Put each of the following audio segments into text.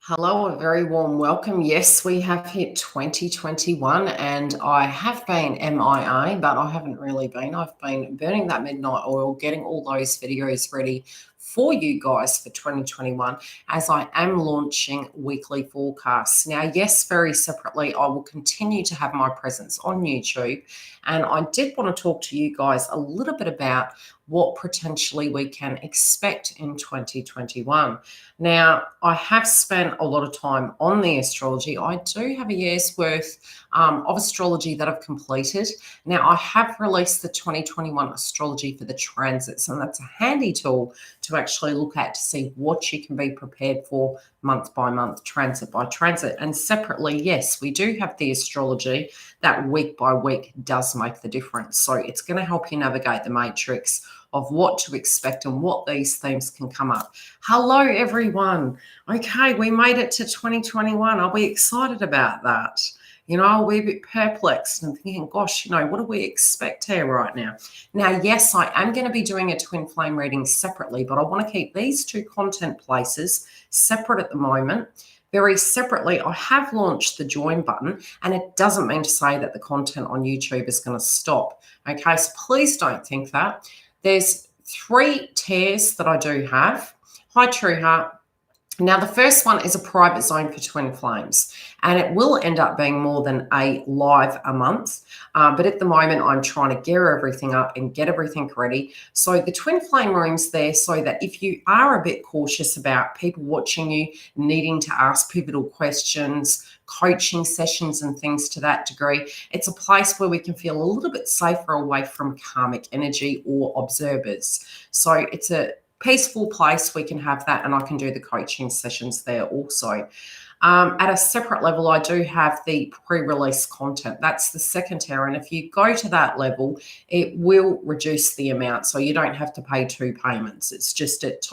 Hello, a very warm welcome. Yes, we have hit 2021 and I have been MIA, but I haven't really been. I've been burning that midnight oil, getting all those videos ready for you guys for 2021 as I am launching weekly forecasts. Now, yes, very separately, I will continue to have my presence on YouTube. And I did want to talk to you guys a little bit about what potentially we can expect in 2021. Now, I have spent a lot of time on the astrology. I do have a year's worth of astrology that I've completed. Now, I have released the 2021 astrology for the transits, and that's a handy tool to actually look at to see what you can be prepared for month by month, transit by transit. And separately, yes, we do have the astrology that week by week does make the difference. So it's going to help you navigate the matrix of what to expect and what these themes can come up. Hello, everyone. Okay, we made it to 2021. Are we excited about that? Are we a bit perplexed and thinking, gosh, what do we expect here right now? Now, yes, I am going to be doing a twin flame reading separately, but I want to keep these two content places separate at the moment. Very separately, I have launched the join button, and it doesn't mean to say that the content on YouTube is going to stop. Okay, so please don't think that. There's 3 tiers that I do have. Hi, True Heart. Now, the first one is a private zone for twin flames, and it will end up being more than a live a month. But at the moment, I'm trying to gear everything up and get everything ready. So the twin flame room's there so that if you are a bit cautious about people watching you, needing to ask pivotal questions, coaching sessions and things to that degree, it's a place where we can feel a little bit safer away from karmic energy or observers. So it's a peaceful place. We can have that, and I can do the coaching sessions there also. At a separate level, I do have the pre-release content. That's the second tier, and if you go to that level, it will reduce the amount, so you don't have to pay 2 payments. It's just it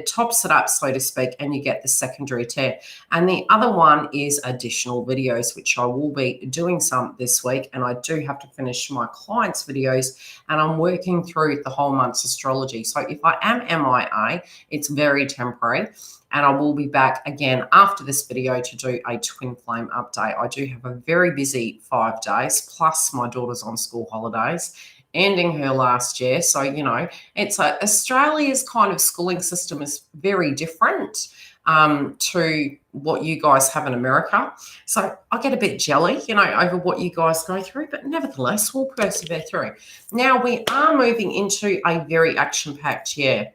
tops it up, so to speak, and you get the secondary tier. And the other one is additional videos, which I will be doing some this week, and I do have to finish my clients' videos, and I'm working through the whole month's astrology. So if I am MIA, it's very temporary. And I will be back again after this video to do a twin flame update. I do have a very busy 5 days, plus my daughter's on school holidays, ending her last year. So, it's Australia's kind of schooling system is very different to what you guys have in America. So I get a bit jelly, over what you guys go through, but nevertheless, we'll persevere through. Now, we are moving into a very action-packed year.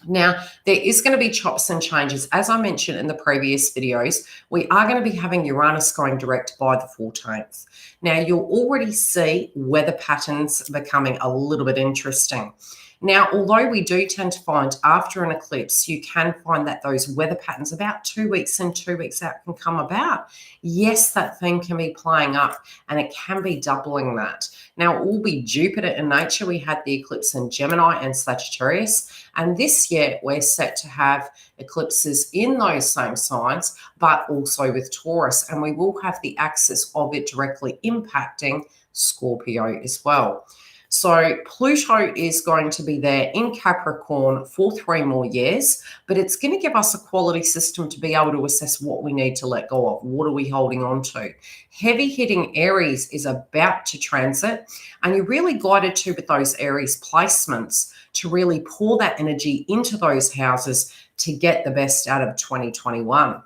Now, there is going to be chops and changes. As I mentioned in the previous videos, we are going to be having Uranus going direct by the 14th. Now, you'll already see weather patterns becoming a little bit interesting. Now, although we do tend to find after an eclipse, you can find that those weather patterns about 2 weeks in, 2 weeks out can come about. Yes, that theme can be playing up and it can be doubling that. Now, it will be Jupiter in nature. We had the eclipse in Gemini and Sagittarius. And this year, we're set to have eclipses in those same signs, but also with Taurus. And we will have the axis of it directly impacting Scorpio as well. So Pluto is going to be there in Capricorn for 3 more years, but it's going to give us a quality system to be able to assess what we need to let go of. What are we holding on to? Heavy hitting Aries is about to transit, and you're really guided to with those Aries placements to really pour that energy into those houses to get the best out of 2021.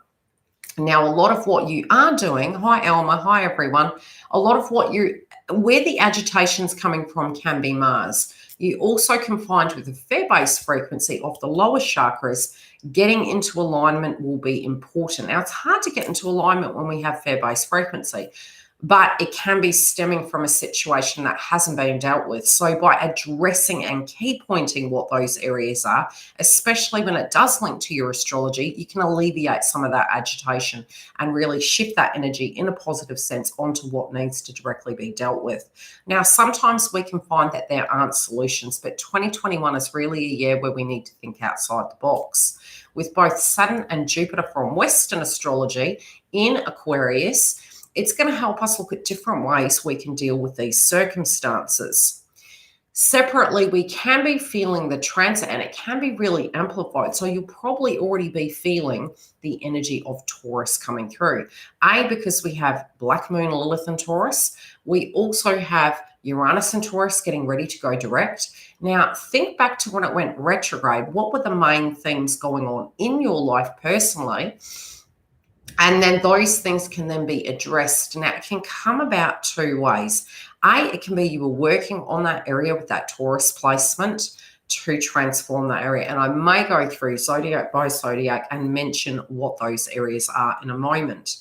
Now, a lot of what you are doing, hi Elma, hi everyone, a lot of where the agitation's coming from can be Mars. You also can find with a fair base frequency of the lower chakras, getting into alignment will be important. Now, it's hard to get into alignment when we have fair base frequency, but it can be stemming from a situation that hasn't been dealt with. So by addressing and key pointing what those areas are, especially when it does link to your astrology, you can alleviate some of that agitation and really shift that energy in a positive sense onto what needs to directly be dealt with. Now, sometimes we can find that there aren't solutions, but 2021 is really a year where we need to think outside the box. With both Saturn and Jupiter from Western astrology in Aquarius, it's going to help us look at different ways we can deal with these circumstances. Separately, we can be feeling the transit and it can be really amplified. So you'll probably already be feeling the energy of Taurus coming through. Because we have Black Moon Lilith in Taurus. We also have Uranus and Taurus getting ready to go direct. Now, think back to when it went retrograde. What were the main things going on in your life personally? And then those things can then be addressed. Now, it can come about two ways. It can be you were working on that area with that Taurus placement to transform that area. And I may go through Zodiac by Zodiac and mention what those areas are in a moment.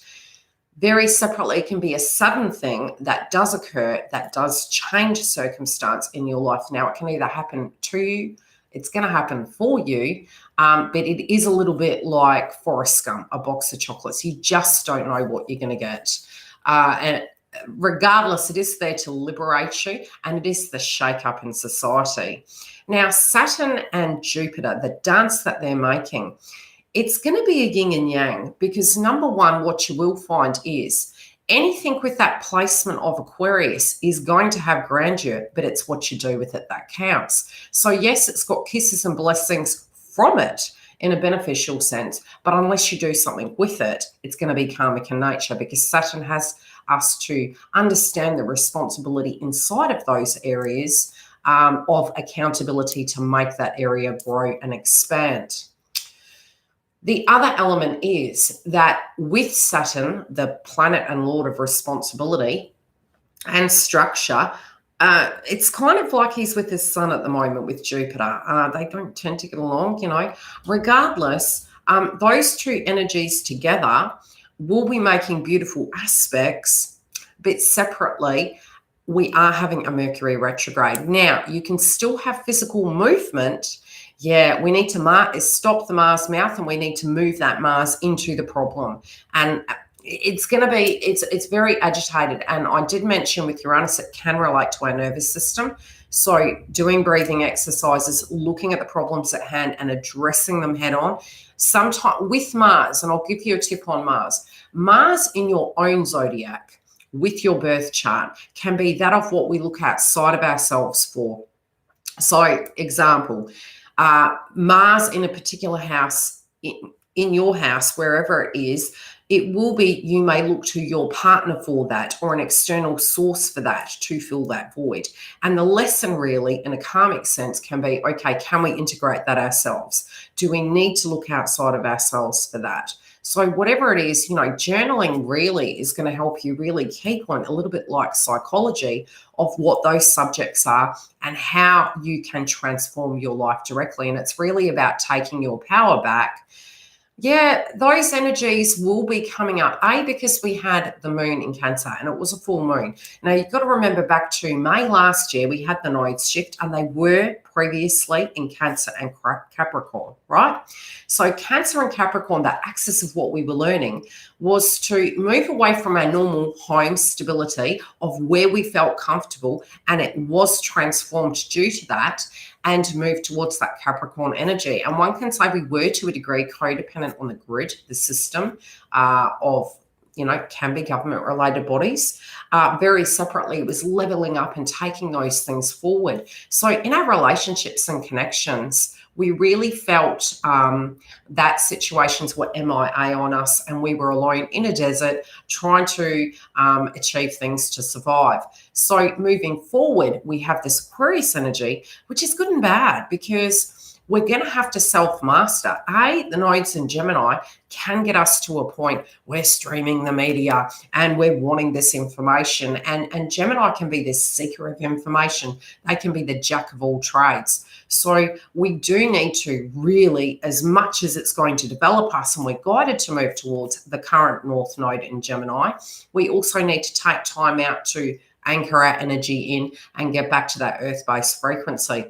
Very separately, it can be a sudden thing that does occur, that does change circumstance in your life. Now, it can either happen to you, it's going to happen for you, but it is a little bit like Forrest Gump, a box of chocolates. You just don't know what you're going to get. And regardless, it is there to liberate you, and it is the shake-up in society. Now, Saturn and Jupiter, the dance that they're making, it's going to be a yin and yang, because number one, what you will find is anything with that placement of Aquarius is going to have grandeur, but it's what you do with it that counts. So yes, it's got kisses and blessings from it in a beneficial sense, but unless you do something with it, it's going to be karmic in nature, because Saturn has us to understand the responsibility inside of those areas of accountability to make that area grow and expand. The other element is that with Saturn, the planet and lord of responsibility and structure, it's kind of like he's with his sun at the moment with Jupiter. They don't tend to get along, Regardless, those two energies together will be making beautiful aspects, but separately, we are having a Mercury retrograde. Now, you can still have physical movement. Yeah, we need to stop the Mars mouth, and we need to move that Mars into the problem. And it's going to be, it's very agitated. And I did mention with Uranus, it can relate to our nervous system. So doing breathing exercises, looking at the problems at hand and addressing them head on. Sometimes with Mars, and I'll give you a tip on Mars. Mars in your own zodiac with your birth chart can be that of what we look outside of ourselves for. So example, Mars in a particular house, in your house, wherever it is, it will be, you may look to your partner for that, or an external source for that to fill that void. And the lesson really in a karmic sense can be, okay, can we integrate that ourselves? Do we need to look outside of ourselves for that? So whatever it is, journaling really is going to help you really keep on, a little bit like psychology, of what those subjects are and how you can transform your life directly. And it's really about taking your power back. Yeah, those energies will be coming up, because we had the moon in Cancer and it was a full moon. Now, you've got to remember back to May last year, we had the nodes shift, and they were previously in Cancer and Capricorn, right? So Cancer and Capricorn, the axis of what we were learning was to move away from our normal home stability of where we felt comfortable, and it was transformed due to that, and to move towards that Capricorn energy. And one can say we were, to a degree, codependent on the grid, the system of, can be government-related bodies. Very separately, it was leveling up and taking those things forward. So in our relationships and connections, we really felt that situations were MIA on us, and we were alone in a desert trying to achieve things to survive. So moving forward, we have this Aquarius energy, which is good and bad, because we're going to have to self-master. The nodes in Gemini can get us to a point where streaming the media and we're wanting this information. And Gemini can be this seeker of information. They can be the jack of all trades. So we do need to really, as much as it's going to develop us and we're guided to move towards the current North Node in Gemini, we also need to take time out to anchor our energy in and get back to that earth-based frequency.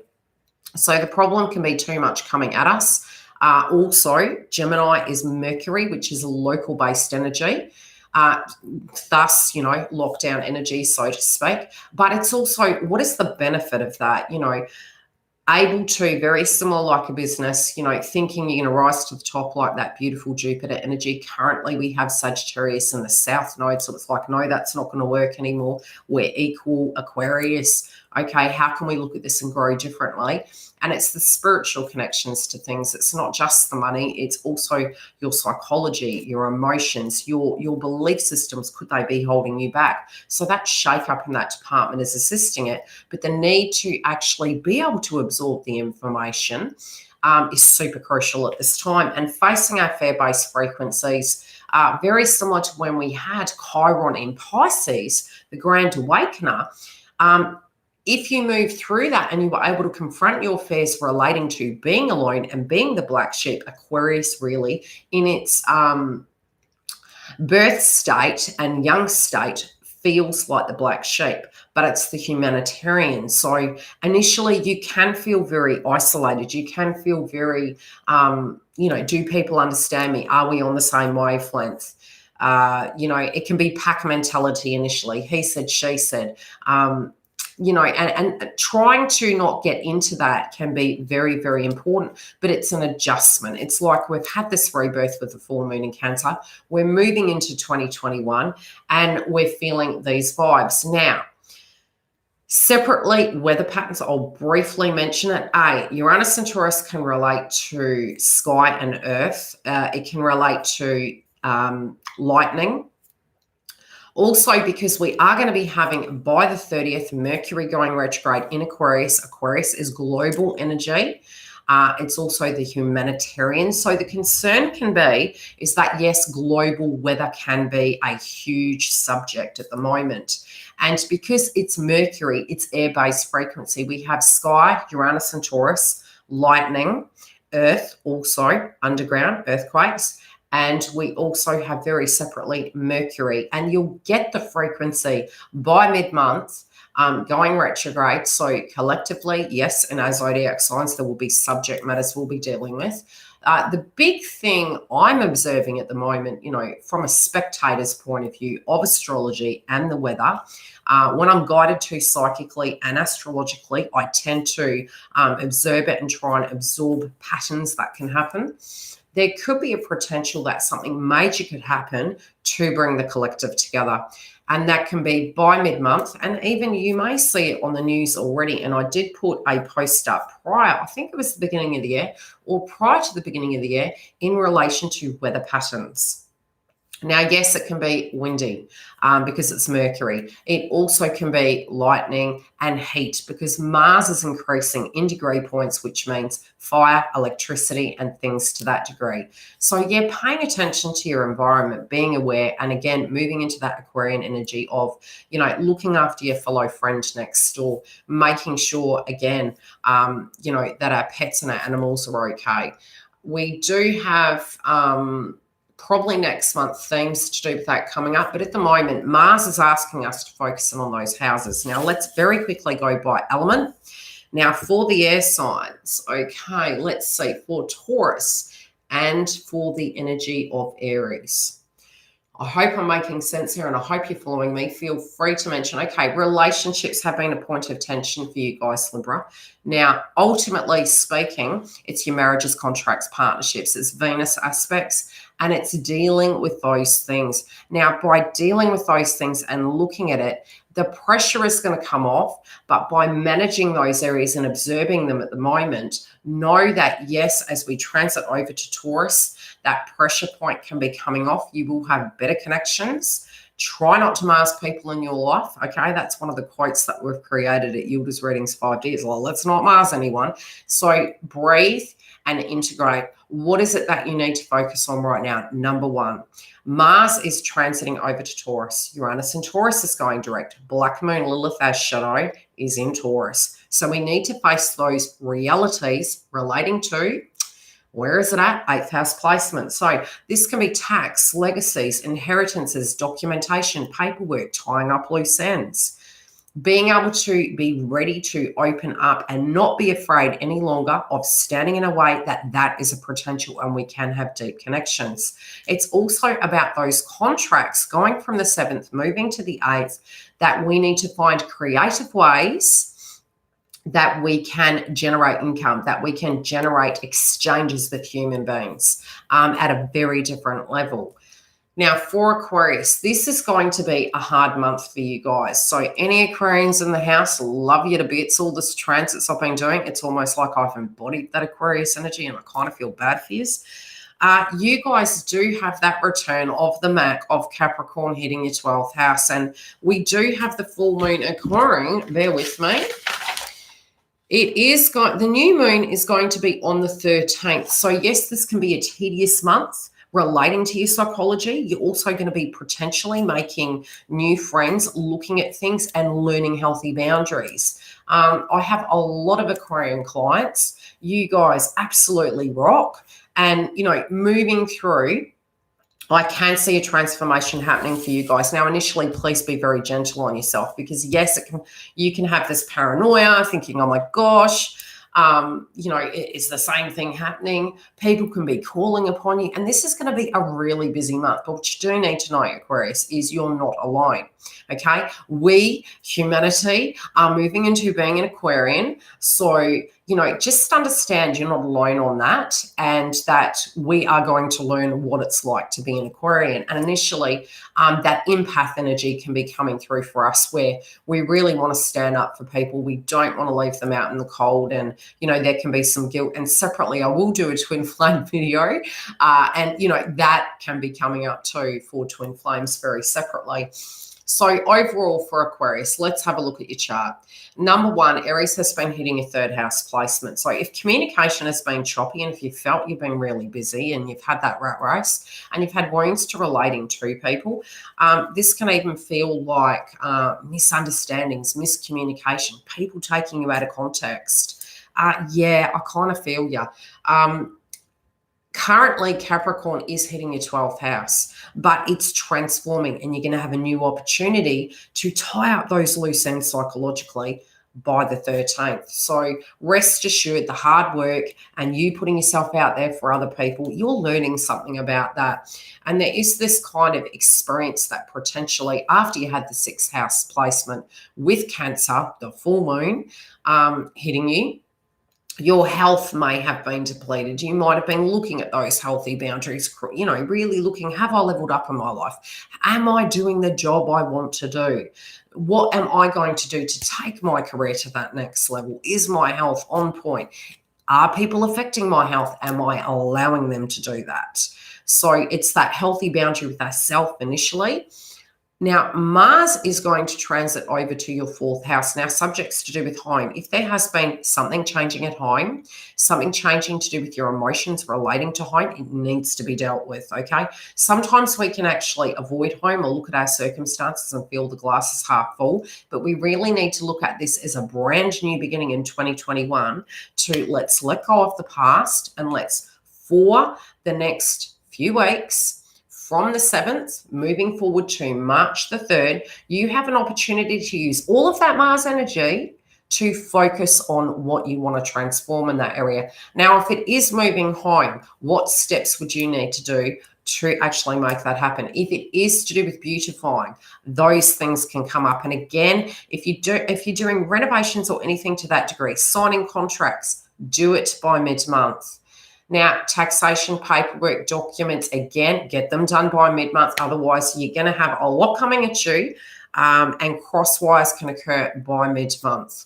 So the problem can be too much coming at us. Also, Gemini is Mercury, which is a local-based energy. Thus, lockdown energy, so to speak. But it's also, what is the benefit of that? Able to, very similar like a business, thinking you're going to rise to the top like that beautiful Jupiter energy. Currently, we have Sagittarius in the South Node, so it's like, no, that's not going to work anymore. We're equal Aquarius. Okay, how can we look at this and grow differently? And it's the spiritual connections to things. It's not just the money. It's also your psychology, your emotions, your belief systems. Could they be holding you back? So that shake up in that department is assisting it. But the need to actually be able to absorb the information is super crucial at this time. And facing our fear-based frequencies, very similar to when we had Chiron in Pisces, the Grand Awakener. If you move through that and you were able to confront your fears relating to being alone and being the black sheep, Aquarius really in its birth state and young state feels like the black sheep, but it's the humanitarian. So initially you can feel very isolated. You can feel very, do people understand me? Are we on the same wavelength? It can be pack mentality initially. He said, she said, and trying to not get into that can be very, very important, but it's an adjustment. It's like we've had this rebirth with the full moon in Cancer. We're moving into 2021 and we're feeling these vibes. Now, separately, weather patterns, I'll briefly mention it. Uranus and Taurus can relate to sky and earth. It can relate to lightning. Also, because we are going to be having, by the 30th, Mercury going retrograde in Aquarius. Aquarius is global energy. It's also the humanitarian. So the concern can be is that, yes, global weather can be a huge subject at the moment. And because it's Mercury, it's air-based frequency. We have sky, Uranus and Taurus, lightning, earth, also underground, earthquakes. And we also have very separately Mercury. And you'll get the frequency by mid-month going retrograde. So collectively, yes, in our zodiac signs, there will be subject matters we'll be dealing with. The big thing I'm observing at the moment, from a spectator's point of view of astrology and the weather, when I'm guided to psychically and astrologically, I tend to observe it and try and absorb patterns that can happen. There could be a potential that something major could happen to bring the collective together. And that can be by mid-month. And even you may see it on the news already. And I did put a post up prior, I think it was the beginning of the year or prior to the beginning of the year, in relation to weather patterns. Now, yes, it can be windy because it's Mercury. It also can be lightning and heat because Mars is increasing in degree points, which means fire, electricity, and things to that degree. So, yeah, paying attention to your environment, being aware, and again, moving into that Aquarian energy of, looking after your fellow friend next door, making sure, again, that our pets and our animals are okay. We do have probably next month themes to do with that coming up. But at the moment, Mars is asking us to focus in on those houses. Now, let's very quickly go by element. Now, for the air signs, okay, let's see, for Taurus and for the energy of Aries. I hope I'm making sense here and I hope you're following me. Feel free to mention, okay, relationships have been a point of tension for you guys, Libra. Now, ultimately speaking, it's your marriages, contracts, partnerships, it's Venus aspects, and it's dealing with those things. Now, by dealing with those things and looking at it, the pressure is going to come off, but by managing those areas and observing them at the moment, know that, yes, as we transit over to Taurus, that pressure point can be coming off. You will have better connections. Try not to Mars people in your life, okay? That's one of the quotes that we've created at Yildiz Readings 5Ds. Well, let's not Mars anyone. So breathe and integrate. What is it that you need to focus on right now? Number one, Mars is transiting over to Taurus. Uranus and Taurus is going direct. Black Moon Lilith as shadow is in Taurus. So we need to face those realities relating to, where is it at? 8th house placement. So this can be tax, legacies, inheritances, documentation, paperwork, tying up loose ends. Being able to be ready to open up and not be afraid any longer of standing in a way that is a potential and we can have deep connections. It's also about those contracts going from the 7th, moving to the 8th, that we need to find creative ways that we can generate income, that we can generate exchanges with human beings at a very different level. Now, for Aquarius, this is going to be a hard month for you guys. So any Aquarians in the house, love you to bits. All this transits I've been doing, it's almost like I've embodied that Aquarius energy, and I kind of feel bad for you. You guys do have that return of the Mac of Capricorn hitting your 12th house. And we do have the full moon occurring. Bear with me. The new moon is going to be on the 13th. So yes, this can be a tedious month relating to your psychology. You're also going to be potentially making new friends, looking at things and learning healthy boundaries. I have a lot of Aquarian clients. You guys absolutely rock. And, moving through, I can see a transformation happening for you guys. Now, initially, please be very gentle on yourself, because yes, you can have this paranoia thinking, oh my gosh, it's the same thing happening. People can be calling upon you, and this is going to be a really busy month. But what you do need to know, Aquarius, is you're not alone. Okay, we, humanity, are moving into being an Aquarian. So, just understand you're not alone on that, and that we are going to learn what it's like to be an Aquarian. And initially, that empath energy can be coming through for us, where we really want to stand up for people. We don't want to leave them out in the cold, and, there can be some guilt. And separately, I will do a twin flame video, and, that can be coming up too for twin flames very separately. So overall for Aquarius, let's have a look at your chart. Number one, Aries has been hitting a third house placement. So if communication has been choppy, and if you felt you've been really busy and you've had that rat race and you've had wounds to relating to people, this can even feel like misunderstandings, miscommunication, people taking you out of context. Yeah, I kind of feel you. Currently, Capricorn is hitting your 12th house, but it's transforming, and you're going to have a new opportunity to tie up those loose ends psychologically by the 13th. So rest assured, the hard work and you putting yourself out there for other people, you're learning something about that. And there is this kind of experience that potentially, after you had the 6th house placement with Cancer, the full moon hitting you, your health may have been depleted. You might have been looking at those healthy boundaries, really looking, have I leveled up in my life? Am I doing the job I want to do? What am I going to do to take my career to that next level? Is my health on point? Are people affecting my health? Am I allowing them to do that? So it's that healthy boundary with ourself initially. Now, Mars is going to transit over to your 4th house. Now, subjects to do with home. If there has been something changing at home, something changing to do with your emotions relating to home, it needs to be dealt with, okay? Sometimes we can actually avoid home or look at our circumstances and feel the glass is half full, but we really need to look at this as a brand new beginning in 2021 to let's let go of the past, and let's, for the next few weeks, from the 7th, moving forward to March the 3rd, you have an opportunity to use all of that Mars energy to focus on what you want to transform in that area. Now, if it is moving home, what steps would you need to do to actually make that happen? If it is to do with beautifying, those things can come up. And again, if you're doing renovations or anything to that degree, signing contracts, do it by mid-month. Now, taxation, paperwork, documents, again, get them done by mid-month. Otherwise, you're going to have a lot coming at you, and crosswires can occur by mid-month.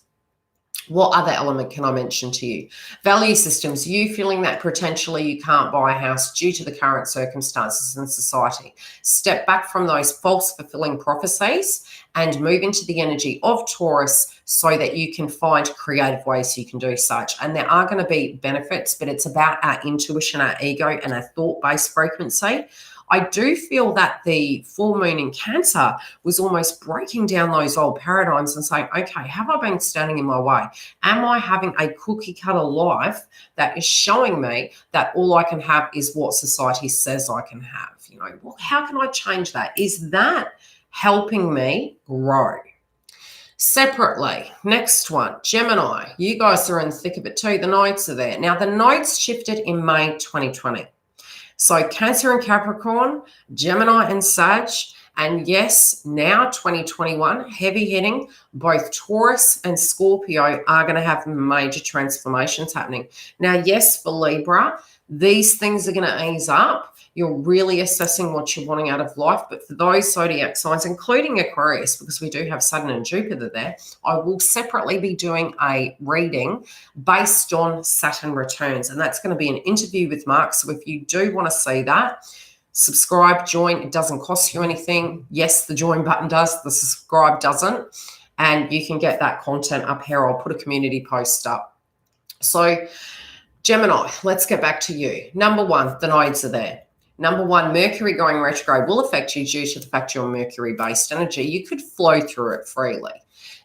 What other element can I mention to you? Value systems, you feeling that potentially you can't buy a house due to the current circumstances in society. Step back from those false fulfilling prophecies and move into the energy of Taurus so that you can find creative ways you can do such. And there are going to be benefits, but it's about our intuition, our ego, and our thought-based frequency. I do feel that the full moon in Cancer was almost breaking down those old paradigms and saying, okay, have I been standing in my way? Am I having a cookie cutter life that is showing me that all I can have is what society says I can have? How can I change that? Is that helping me grow? Separately, next one, Gemini. You guys are in the thick of it too. The nodes are there. Now, the nodes shifted in May 2020. So Cancer and Capricorn, Gemini and Sag, and yes, now 2021, heavy hitting, both Taurus and Scorpio are going to have major transformations happening. Now, yes, for Libra, These things are going to ease up. You're really assessing what you're wanting out of life. But for those zodiac signs, including Aquarius, because we do have Saturn and Jupiter there, I will separately be doing a reading based on Saturn returns. And that's going to be an interview with Mark. So if you do want to see that, subscribe, join. It doesn't cost you anything. Yes, the join button does. The subscribe doesn't. And you can get that content up here. I'll put a community post up. So Gemini, let's get back to you. Number one, the nodes are there. Number one, Mercury going retrograde will affect you due to the fact you're Mercury-based energy. You could flow through it freely.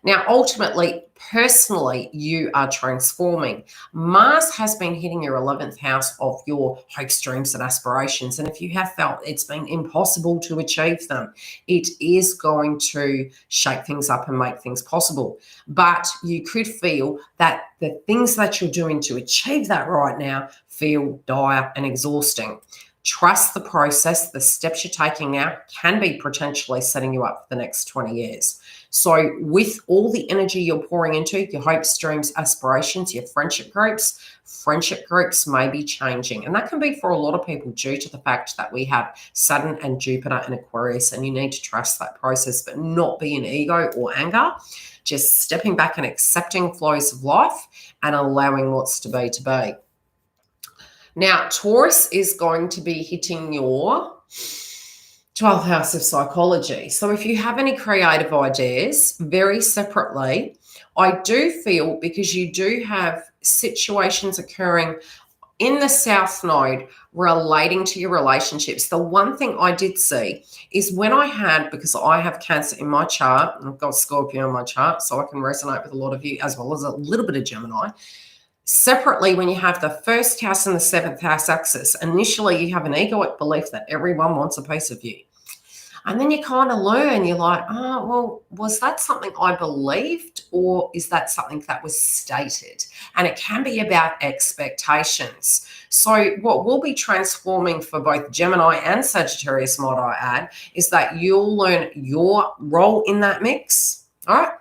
Now, ultimately, personally, you are transforming. Mars has been hitting your 11th house of your hopes, dreams, and aspirations. And if you have felt it's been impossible to achieve them, it is going to shake things up and make things possible. But you could feel that the things that you're doing to achieve that right now feel dire and exhausting. Trust the process. The steps you're taking now can be potentially setting you up for the next 20 years. So with all the energy you're pouring into your hopes, dreams, aspirations, your friendship groups may be changing. And that can be for a lot of people due to the fact that we have Saturn and Jupiter and Aquarius, and you need to trust that process, but not be in ego or anger. Just stepping back and accepting flows of life and allowing what's to be to be. Now, Taurus is going to be hitting your 12th house of psychology. So if you have any creative ideas, very separately, I do feel, because you do have situations occurring in the South Node relating to your relationships. The one thing I did see is when I had, because I have Cancer in my chart, and I've got Scorpio in my chart, so I can resonate with a lot of you, as well as a little bit of Gemini. Separately, when you have the first house and the 7th house axis, initially you have an egoic belief that everyone wants a piece of you. And then you kind of learn, you're like, oh, well, was that something I believed, or is that something that was stated? And it can be about expectations. So what will be transforming for both Gemini and Sagittarius, might I add, is that you'll learn your role in that mix, all right?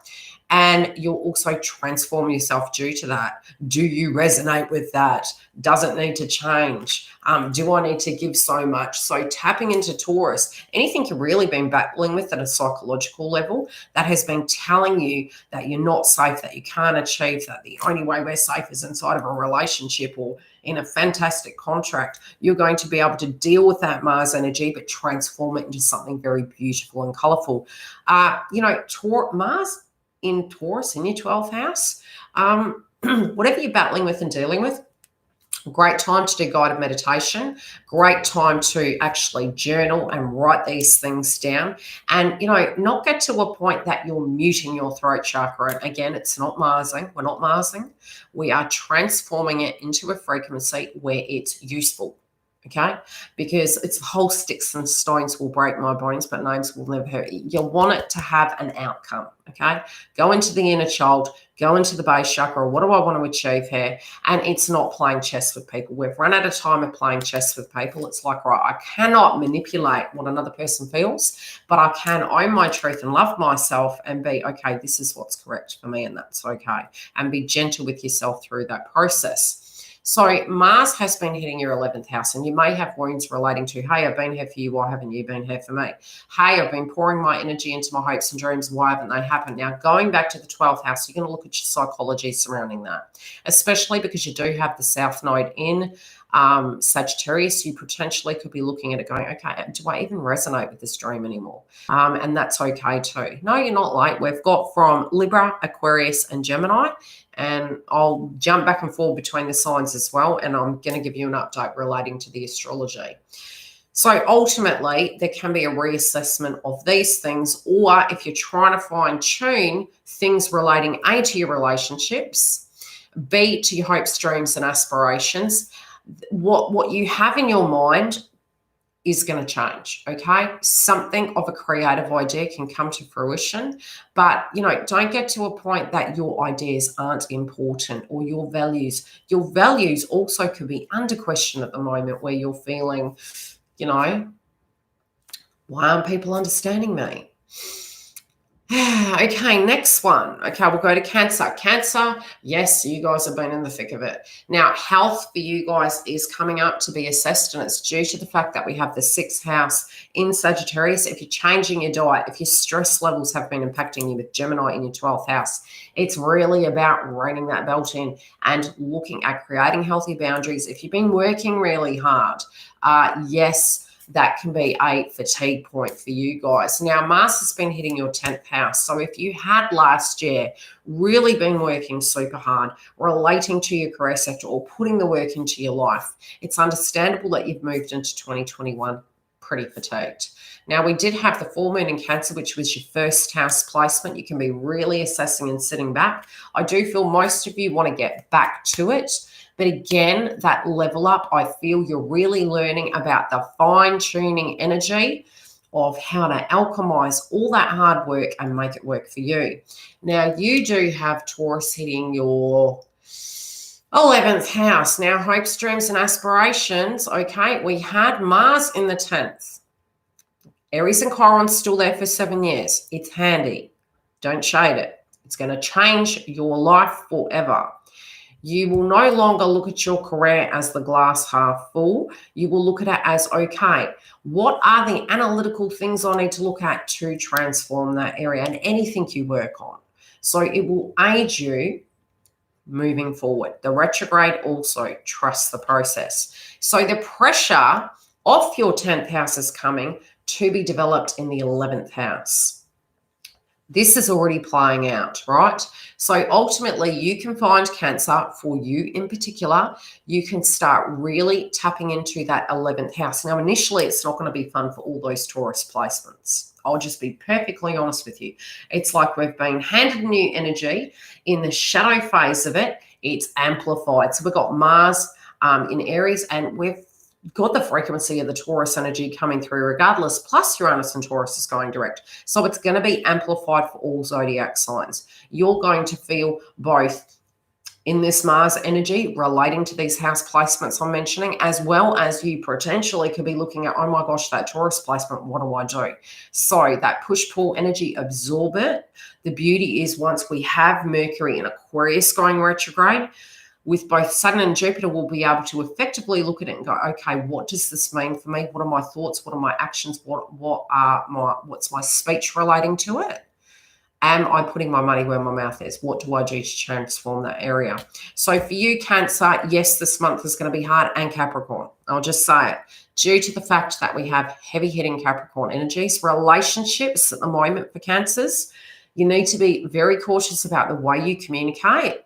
And you'll also transform yourself due to that. Do you resonate with that? Does it need to change? Do I need to give so much? So tapping into Taurus, anything you've really been battling with at a psychological level that has been telling you that you're not safe, that you can't achieve, that the only way we're safe is inside of a relationship or in a fantastic contract, you're going to be able to deal with that Mars energy, but transform it into something very beautiful and colorful. Mars in Taurus, in your 12th house, whatever you're battling with and dealing with, great time to do guided meditation, great time to actually journal and write these things down, and, not get to a point that you're muting your throat chakra. And again, it's not Marsing. We're not Marsing. We are transforming it into a frequency where it's useful. Okay, because it's the whole sticks and stones will break my bones, but names will never hurt you. You want it to have an outcome. Okay, go into the inner child, go into the base chakra. What do I want to achieve here? And it's not playing chess with people. We've run out of time of playing chess with people. It's like, right, I cannot manipulate what another person feels, but I can own my truth and love myself and be, okay, this is what's correct for me, and that's okay. And be gentle with yourself through that process. So Mars has been hitting your 11th house, and you may have wounds relating to, hey, I've been here for you. Why haven't you been here for me? Hey, I've been pouring my energy into my hopes and dreams. Why haven't they happened? Now, going back to the 12th house, you're going to look at your psychology surrounding that, especially because you do have the South Node in Sagittarius. You potentially could be looking at it going, okay, do I even resonate with this dream anymore? And that's okay too. No, you're not late. We've got from Libra, Aquarius, and Gemini. And I'll jump back and forth between the signs as well. And I'm going to give you an update relating to the astrology. So ultimately, there can be a reassessment of these things, or if you're trying to fine tune things relating A, to your relationships, B, to your hopes, dreams, and aspirations, what you have in your mind is going to change, okay? Something of a creative idea can come to fruition, but, don't get to a point that your ideas aren't important, or your values. Your values also could be under question at the moment, where you're feeling, why aren't people understanding me? Okay, next one. Okay, we'll go to Cancer. Cancer, yes, you guys have been in the thick of it. Now, health for you guys is coming up to be assessed, and it's due to the fact that we have the 6th house in Sagittarius. If you're changing your diet, if your stress levels have been impacting you with Gemini in your 12th house, it's really about reining that belt in and looking at creating healthy boundaries. If you've been working really hard, yes, that can be a fatigue point for you guys. Now, Mars has been hitting your 10th house. So if you had last year really been working super hard, relating to your career sector or putting the work into your life, it's understandable that you've moved into 2021 pretty fatigued. Now, we did have the full moon in Cancer, which was your 1st house placement. You can be really assessing and sitting back. I do feel most of you want to get back to it. But again, that level up, I feel you're really learning about the fine-tuning energy of how to alchemize all that hard work and make it work for you. Now, you do have Taurus hitting your 11th house. Now, hopes, dreams, and aspirations. Okay, we had Mars in the 10th. Aries and Chiron's still there for 7 years. It's handy. Don't shade it. It's going to change your life forever. You will no longer look at your career as the glass half full. You will look at it as, okay, what are the analytical things I need to look at to transform that area and anything you work on? So it will aid you moving forward. The retrograde also trusts the process. So the pressure off your 10th house is coming to be developed in the 11th house. This is already playing out, right? So ultimately, you can find Cancer for you in particular. You can start really tapping into that 11th house. Now, initially, it's not going to be fun for all those Taurus placements. I'll just be perfectly honest with you. It's like we've been handed new energy. In the shadow phase of it, it's amplified. So we've got Mars in Aries, and we've got the frequency of the Taurus energy coming through regardless, plus Uranus and Taurus is going direct. So it's going to be amplified for all zodiac signs. You're going to feel both in this Mars energy relating to these house placements I'm mentioning, as well as you potentially could be looking at, oh my gosh, that Taurus placement, what do I do? So that push-pull energy, absorb it. The beauty is once we have Mercury in Aquarius going retrograde, with both Saturn and Jupiter, we'll be able to effectively look at it and go, okay, what does this mean for me? What are my thoughts? What are my actions? What's my speech relating to it? Am I putting my money where my mouth is? What do I do to transform that area? So for you, Cancer, yes, this month is going to be hard, and Capricorn. I'll just say it. Due to the fact that we have heavy hitting Capricorn energies, relationships at the moment for Cancers, you need to be very cautious about the way you communicate.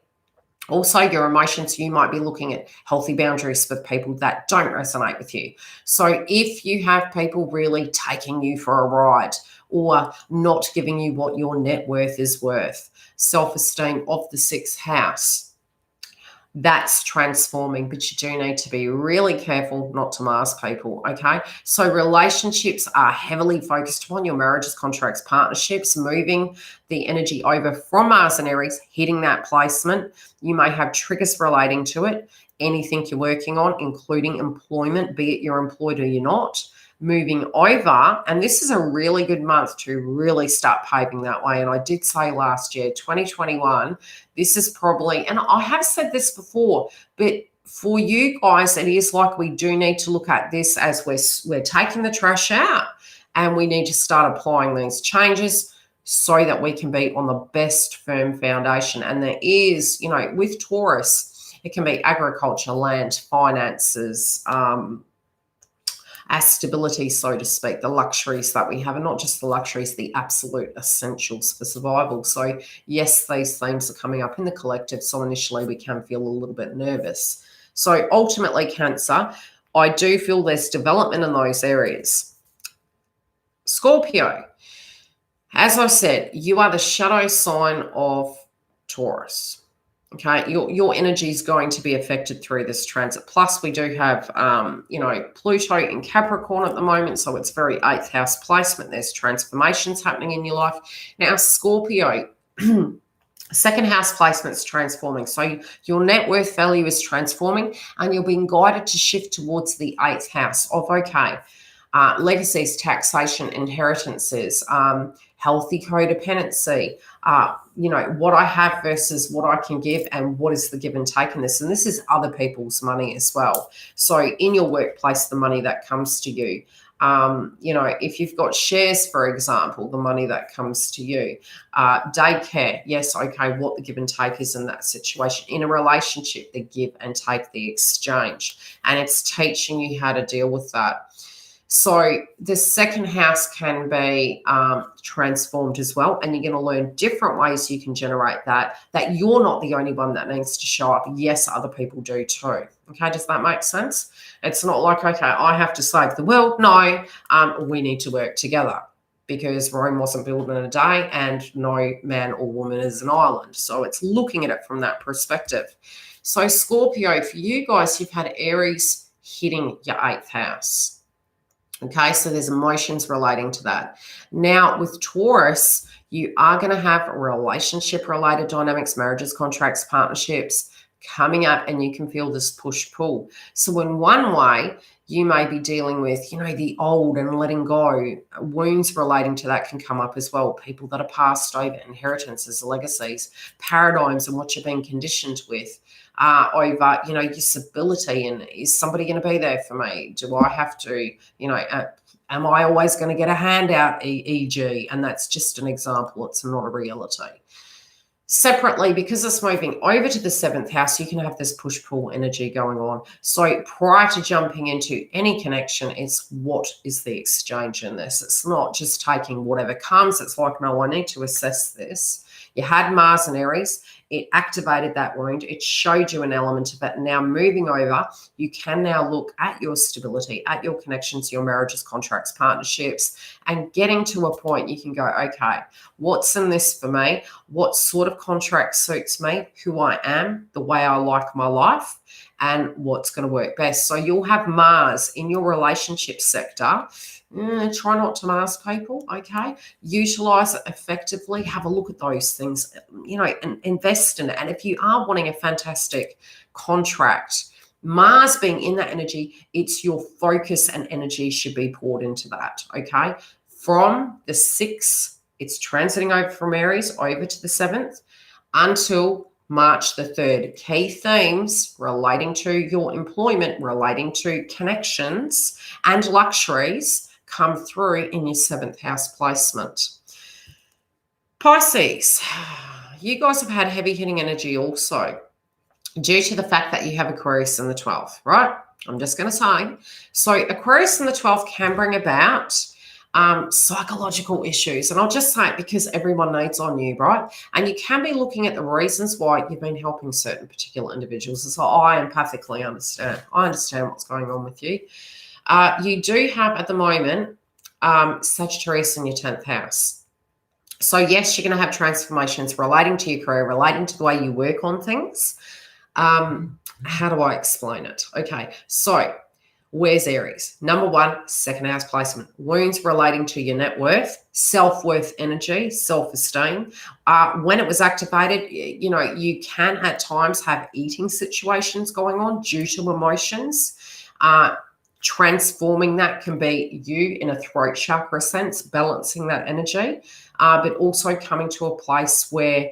Also, your emotions, you might be looking at healthy boundaries with people that don't resonate with you. So if you have people really taking you for a ride or not giving you what your net worth is worth, self-esteem of the 6th house, that's transforming, but you do need to be really careful not to Mars people, okay? So relationships are heavily focused upon your marriages, contracts, partnerships, moving the energy over from Mars and Aries, hitting that placement. You may have triggers relating to it, anything you're working on, including employment, be it you're employed or you're not, moving over. And this is a really good month to really start paving that way. And I did say last year, 2021, this is probably, and I have said this before, but for you guys, it is like we do need to look at this as we're taking the trash out, and we need to start applying these changes so that we can be on the best firm foundation. And there is, with Taurus, it can be agriculture, land, finances, stability, so to speak, the luxuries that we have, and not just the luxuries, the absolute essentials for survival. So yes, these themes are coming up in the collective. So initially we can feel a little bit nervous. So ultimately, Cancer, I do feel there's development in those areas. Scorpio, as I said, you are the shadow sign of Taurus. Okay, your energy is going to be affected through this transit. Plus, we do have, Pluto in Capricorn at the moment, so it's very 8th house placement. There's transformations happening in your life. Now, Scorpio, 2nd house placement's transforming. So your net worth value is transforming, and you're being guided to shift towards the 8th house of, legacies, taxation, inheritances, healthy codependency, you know, what I have versus what I can give, and what is the give and take in this. And this is other people's money as well. So in your workplace, the money that comes to you, you know, if you've got shares, for example, the money that comes to you, daycare, yes, okay, what the give and take is in that situation. In a relationship, the give and take, the exchange, and it's teaching you how to deal with that. So the second house can be transformed as well, and you're going to learn different ways you can generate that you're not the only one that needs to show up. Yes, other people do too. Okay, does that make sense? It's not like, okay, I have to save the world. No, we need to work together, because Rome wasn't built in a day, and no man or woman is an island. So it's looking at it from that perspective. So Scorpio, for you guys, you've had Aries hitting your 8th house. Okay, so there's emotions relating to that. Now with Taurus, you are going to have relationship-related dynamics, marriages, contracts, partnerships coming up, and you can feel this push-pull. So in one way, you may be dealing with, you know, the old and letting go. Wounds relating to that can come up as well. People that are passed over, inheritances, legacies, paradigms, and what you're being conditioned with. Over, you know, your stability, and is somebody going to be there for me? Do I have to, you know, am I always going to get a handout, e.g.? And that's just an example. It's not a reality. Separately, because it's moving over to the 7th house, you can have this push-pull energy going on. So prior to jumping into any connection, it's what is the exchange in this? It's not just taking whatever comes. It's like, no, I need to assess this. You had Mars and Aries. It activated that wound. It showed you an element of it. Now moving over, you can now look at your stability, at your connections, your marriages, contracts, partnerships, and getting to a point you can go, okay, what's in this for me? What sort of contract suits me, who I am, the way I like my life, and what's going to work best. So you'll have Mars in your relationship sector. Try not to Mars people, okay? Utilize it effectively. Have a look at those things, you know, and invest in it. And if you are wanting a fantastic contract, Mars being in that energy, it's your focus and energy should be poured into that, okay? From the 6th, it's transiting over from Aries over to the 7th until March the 3rd. Key themes relating to your employment, relating to connections and luxuries come through in your 7th house placement. Pisces, you guys have had heavy hitting energy also due to the fact that you have Aquarius in the 12th, right? I'm just going to say. So Aquarius in the 12th can bring about psychological issues. And I'll just say it because everyone needs on you, right? And you can be looking at the reasons why you've been helping certain particular individuals. So I empathically understand. I understand what's going on with you. You do have at the moment Sagittarius in your 10th house. So yes, you're going to have transformations relating to your career, relating to the way you work on things. How do I explain it? Okay, so where's Aries? Number 1, 2nd house placement. Wounds relating to your net worth, self-worth energy, self-esteem. When it was activated, you know, you can at times have eating situations going on due to emotions. Transforming that can be you in a throat chakra sense, balancing that energy, but also coming to a place where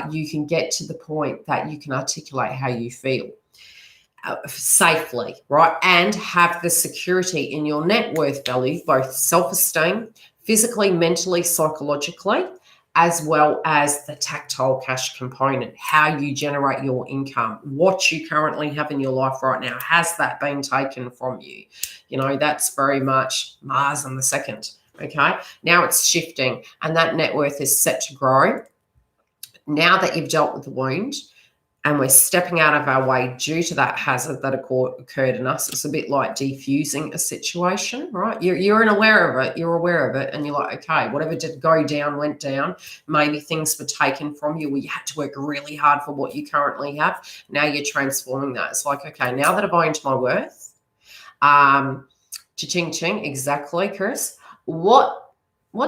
you can get to the point that you can articulate how you feel safely, right? And have the security in your net worth value, both self-esteem, physically, mentally, psychologically, as well as the tactile cash component, how you generate your income, what you currently have in your life right now. Has that been taken from you? You know, that's very much Mars on the 2nd, okay? Now it's shifting, and that net worth is set to grow. Now that you've dealt with the wound, and we're stepping out of our way due to that hazard that occurred in us. It's a bit like defusing a situation, right? You're aware of it. You're aware of it. And you're like, okay, whatever did go down, went down. Maybe things were taken from you where you had to work really hard for what you currently have. Now you're transforming that. It's like, okay, now that I've owned my worth, cha-ching, ching, exactly, Chris. What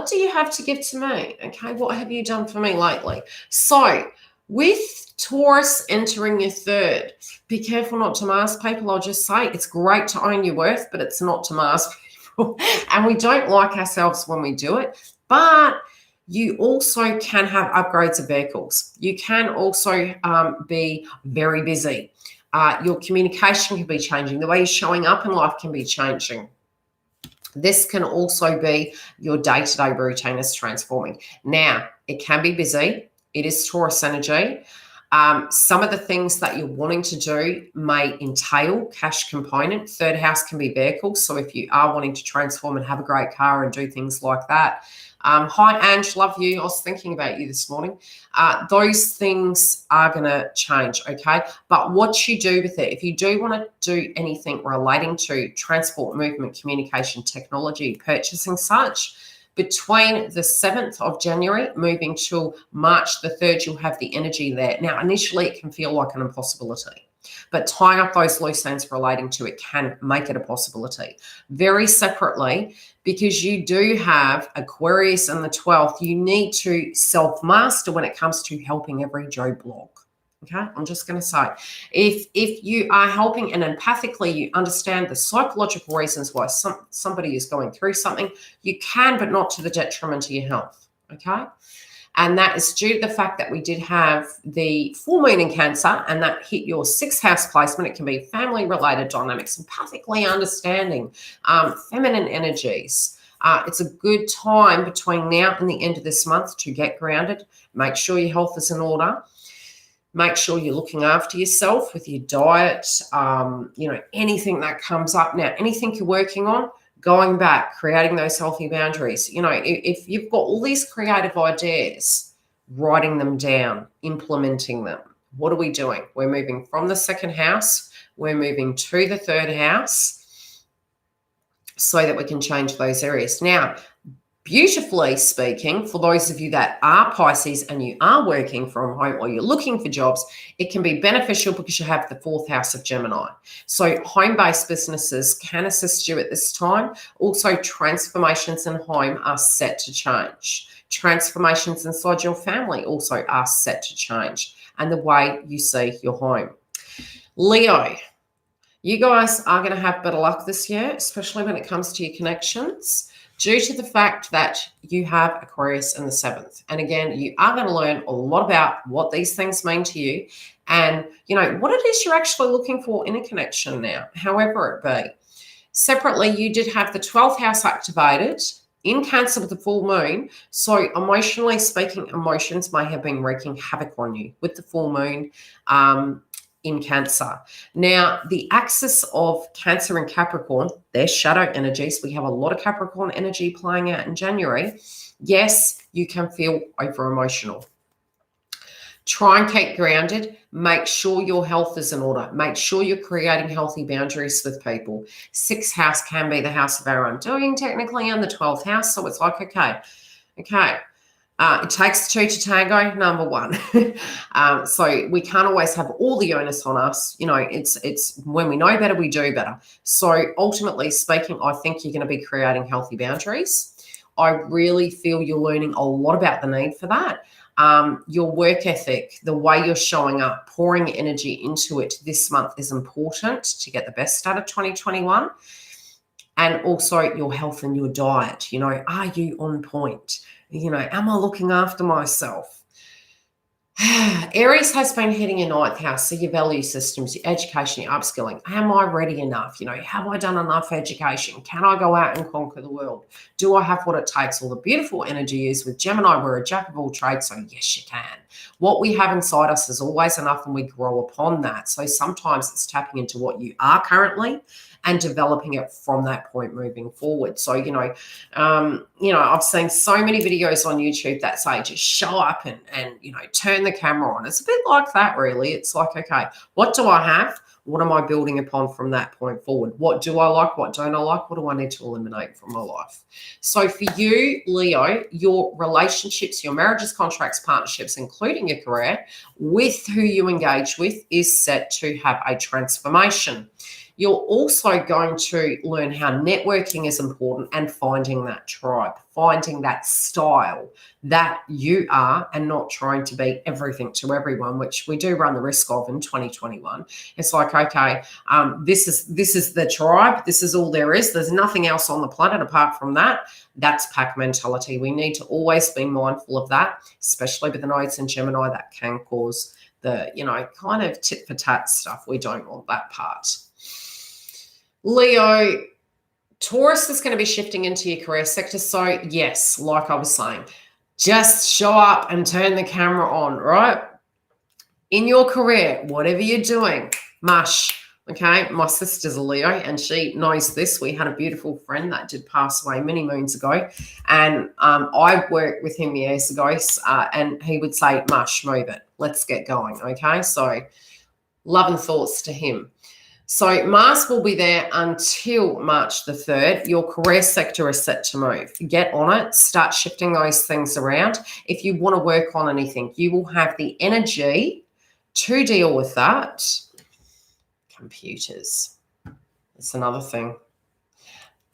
do you have to give to me? Okay, what have you done for me lately? So with Taurus entering your 3rd, be careful not to Mars people. I'll just say it's great to own your worth, but it's not to Mars people. And we don't like ourselves when we do it. But You also can have upgrades of vehicles. You can also be very busy. Your communication can be changing. The way you're showing up in life can be changing. This can also be your day-to-day routine is transforming. Now, it can be busy. It is Taurus energy. Some of the things that you're wanting to do may entail cash component. Third house can be vehicles. So if you are wanting to transform and have a great car and do things like that. Hi, Ange, love you. I was thinking about you this morning. Those things are going to change, okay? But what you do with it, if you do want to do anything relating to transport, movement, communication, technology, purchasing such, between the 7th of January moving till March the 3rd, you'll have the energy there. Now, initially, it can feel like an impossibility, but tying up those loose ends relating to it can make it a possibility. Very separately, because you do have Aquarius in the 12th, you need to self-master when it comes to helping every Joe blog. Okay, I'm just going to say, if you are helping and empathically you understand the psychological reasons why somebody is going through something, you can, but not to the detriment of your health. Okay, and that is due to the fact that we did have the full moon in Cancer, and that hit your 6th house placement. It can be family-related dynamics, empathically understanding feminine energies. It's a good time between now and the end of this month to get grounded. Make sure your health is in order. Make sure you're looking after yourself with your diet, anything that comes up. Now, anything you're working on, going back, creating those healthy boundaries. If you've got all these creative ideas, writing them down, implementing them. What are we doing? We're moving from the 2nd house. We're moving to the 3rd house so that we can change those areas. Now, beautifully speaking, for those of you that are Pisces and you are working from home or you're looking for jobs, it can be beneficial because you have the 4th house of Gemini. So home-based businesses can assist you at this time. Also, transformations in home are set to change. Transformations inside your family also are set to change, and the way you see your home. Leo, you guys are going to have better luck this year, especially when it comes to your connections, due to the fact that you have Aquarius in the 7th. And again, you are going to learn a lot about what these things mean to you and, what it is you're actually looking for in a connection now, however it be. Separately, you did have the 12th house activated in Cancer with the full moon. So emotionally speaking, emotions may have been wreaking havoc on you with the full moon in Cancer. Now, the axis of Cancer and Capricorn, they're shadow energies. We have a lot of Capricorn energy playing out in January. Yes, you can feel over emotional. Try and keep grounded. Make sure your health is in order. Make sure you're creating healthy boundaries with people. 6th house can be the house of our undoing technically, and the 12th house. So it's like, okay. It takes 2 to tango, number 1. So we can't always have all the onus on us. It's when we know better, we do better. So ultimately speaking, I think you're going to be creating healthy boundaries. I really feel you're learning a lot about the need for that. Your work ethic, the way you're showing up, pouring energy into it this month is important to get the best out of 2021. And also your health and your diet. Are you on point? Am I looking after myself? Aries has been hitting your 9th house, so your value systems, your education, your upskilling. Am I ready enough? Have I done enough education? Can I go out and conquer the world? Do I have what it takes? All the beautiful energy is with Gemini, we're a jack of all trades, so yes, you can. What we have inside us is always enough, and we grow upon that. So sometimes it's tapping into what you are currently and developing it from that point moving forward. So, I've seen so many videos on YouTube that say just show up and turn the camera on. It's a bit like that, really. It's like, okay, what do I have? What am I building upon from that point forward? What do I like? What don't I like? What do I need to eliminate from my life? So for you, Leo, your relationships, your marriages, contracts, partnerships, including your career, with who you engage with is set to have a transformation. You're also going to learn how networking is important and finding that tribe, finding that style that you are, and not trying to be everything to everyone, which we do run the risk of in 2021. It's like, okay, this is the tribe. This is all there is. There's nothing else on the planet apart from that. That's pack mentality. We need to always be mindful of that, especially with the nodes in Gemini. That can cause the, kind of tit for tat stuff. We don't want that part. Leo, Taurus is going to be shifting into your career sector. So yes, like I was saying, just show up and turn the camera on, right? In your career, whatever you're doing, mush. Okay, my sister's a Leo and she knows this. We had a beautiful friend that did pass away many moons ago, and I worked with him years ago, and he would say, mush, move it, let's get going. Okay, so love and thoughts to him. So Mars will be there until March the 3rd. Your career sector is set to move. Get on it. Start shifting those things around. If you want to work on anything, you will have the energy to deal with that. Computers. That's another thing.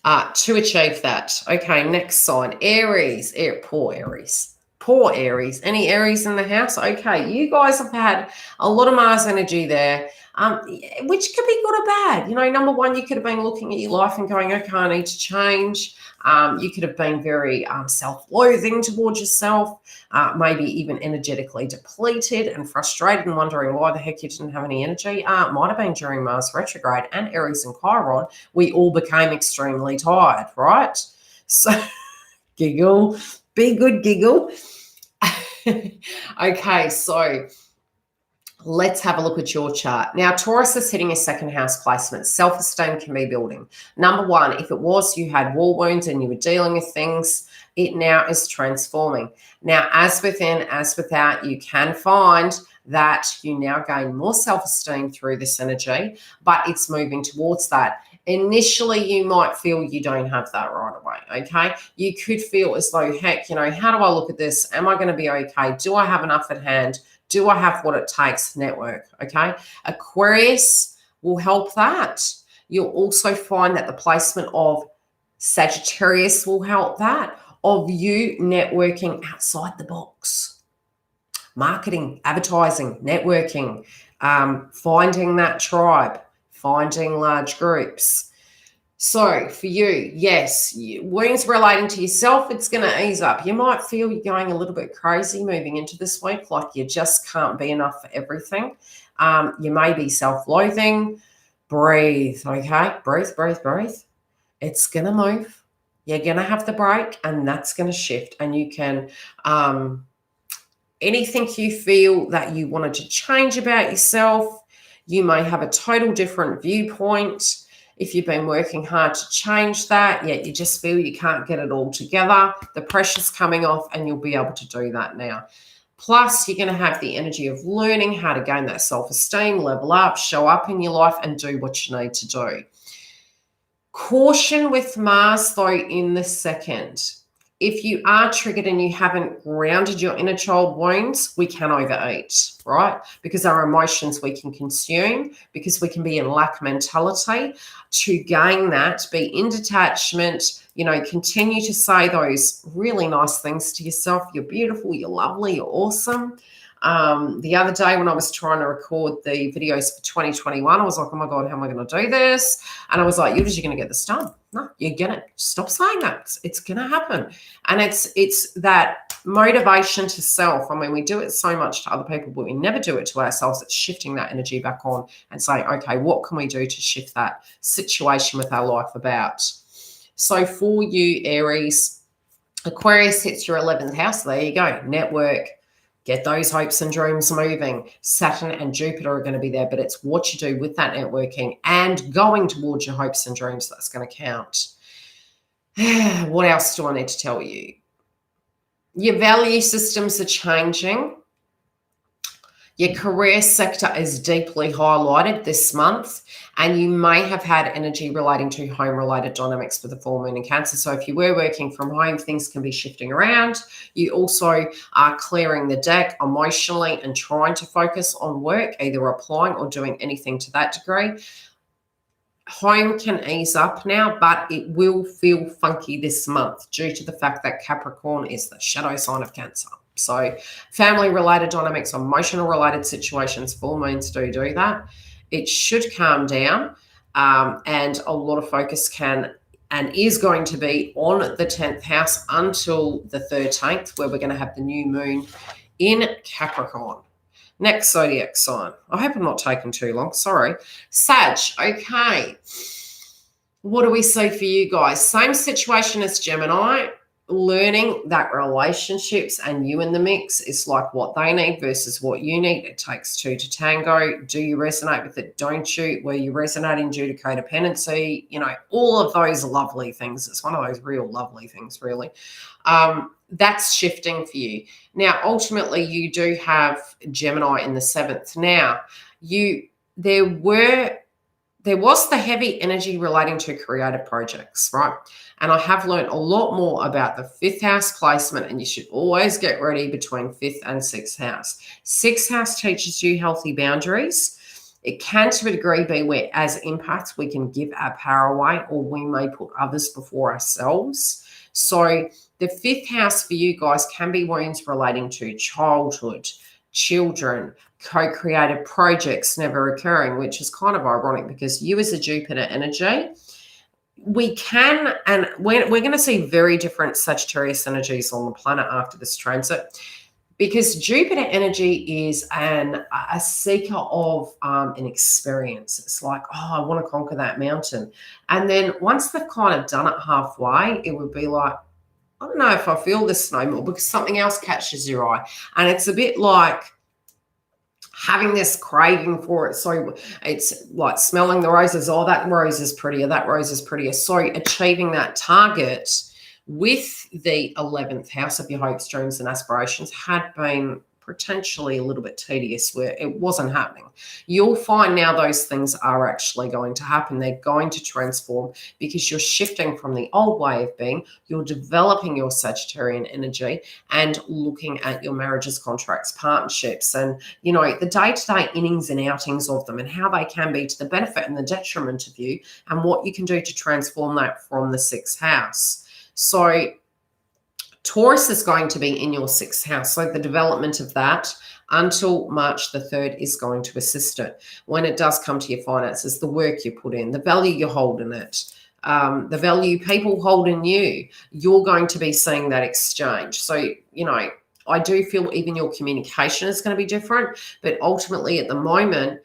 To achieve that. Okay, next sign. Aries. Poor Aries. Poor Aries. Any Aries in the house? Okay, you guys have had a lot of Mars energy there. Which could be good or bad. Number one, you could have been looking at your life and going, okay, I need to change. You could have been very self-loathing towards yourself, maybe even energetically depleted and frustrated and wondering why the heck you didn't have any energy. Might have been during Mars retrograde and Aries and Chiron. We all became extremely tired, right? So giggle, be good, giggle. Okay, so let's have a look at your chart. Now, Taurus is hitting a second house placement. Self-esteem can be building. Number one, if it was you had war wounds and you were dealing with things, it now is transforming. Now, as within, as without, you can find that you now gain more self-esteem through this energy, but it's moving towards that. Initially, you might feel you don't have that right away, okay? You could feel as though, heck, how do I look at this? Am I going to be okay? Do I have enough at hand? Do I have what it takes to network? Okay. Aquarius will help that. You'll also find that the placement of Sagittarius will help that, of you networking outside the box. Marketing, advertising, networking, finding that tribe, finding large groups. So for you, yes, wounds relating to yourself, it's going to ease up. You might feel you're going a little bit crazy moving into this week, like you just can't be enough for everything. You may be self-loathing. Breathe, okay? Breathe, breathe, breathe. It's going to move. You're going to have the break, and that's going to shift. And you can, anything you feel that you wanted to change about yourself, you may have a total different viewpoint. If you've been working hard to change that, yet you just feel you can't get it all together, the pressure's coming off and you'll be able to do that now. Plus, you're going to have the energy of learning how to gain that self-esteem, level up, show up in your life and do what you need to do. Caution with Mars, though, in the second. If you are triggered and you haven't grounded your inner child wounds, we can overeat, right? Because our emotions we can consume, because we can be in lack mentality. To gain that, be in detachment, continue to say those really nice things to yourself. You're beautiful, you're lovely, you're awesome. The other day when I was trying to record the videos for 2021, I was like, oh my God, how am I going to do this? And I was like, Yildiz, you're going to get this done. No, you're going to stop saying that. It's going to happen. And it's that motivation to self. I mean, we do it so much to other people, but we never do it to ourselves. It's shifting that energy back on and saying, okay, what can we do to shift that situation with our life about? So for you, Aries, Aquarius hits your 11th house. There you go. Network. Get those hopes and dreams moving. Saturn and Jupiter are going to be there, but it's what you do with that networking and going towards your hopes and dreams that's going to count. What else do I need to tell you? Your value systems are changing. Your career sector is deeply highlighted this month, and you may have had energy relating to home-related dynamics with the full moon in Cancer. So if you were working from home, things can be shifting around. You also are clearing the deck emotionally and trying to focus on work, either applying or doing anything to that degree. Home can ease up now, but it will feel funky this month due to the fact that Capricorn is the shadow sign of Cancer. So family-related dynamics, emotional-related situations, full moons do that. It should calm down, and a lot of focus can and is going to be on the 10th house until the 13th, where we're going to have the new moon in Capricorn. Next zodiac sign. I hope I'm not taking too long. Sorry. Sag. Okay. What do we see for you guys? Same situation as Gemini. Learning that relationships and you in the mix is like what they need versus what you need. It takes two to tango. Do you resonate with it? Don't you? Were you resonating due to codependency? You know, all of those lovely things. It's one of those real lovely things, really. That's shifting for you. Now, ultimately, you do have Gemini in the 7th. Now, there was the heavy energy relating to creative projects, right? And I have learned a lot more about the 5th house placement, and you should always get ready between 5th and 6th house. 6th house teaches you healthy boundaries. It can, to a degree, be where, as impacts, we can give our power away, or we may put others before ourselves. So the 5th house for you guys can be wounds relating to childhood, children, co-creative projects never occurring, which is kind of ironic because you as a Jupiter energy, we can, and we're going to see very different Sagittarius energies on the planet after this transit, because Jupiter energy is a seeker of an experience. It's like, oh, I want to conquer that mountain. And then once they've kind of done it halfway, it would be like, I don't know if I feel this no more, because something else catches your eye. And it's a bit like having this craving for it. So it's like smelling the roses. Oh, that rose is prettier. That rose is prettier. So achieving that target with the 11th house of your hopes, dreams, and aspirations had been potentially a little bit tedious, where it wasn't happening. You'll find now those things are actually going to happen. They're going to transform because you're shifting from the old way of being. You're developing your Sagittarian energy and looking at your marriages, contracts, partnerships, and, you know, the day-to-day innings and outings of them and how they can be to the benefit and the detriment of you, and what you can do to transform that from the 6th house. So Taurus is going to be in your 6th house. So the development of that until March the 3rd is going to assist it. When it does come to your finances, the work you put in, the value you hold in it, the value people hold in you, you're going to be seeing that exchange. So, you know, I do feel even your communication is going to be different, but ultimately at the moment,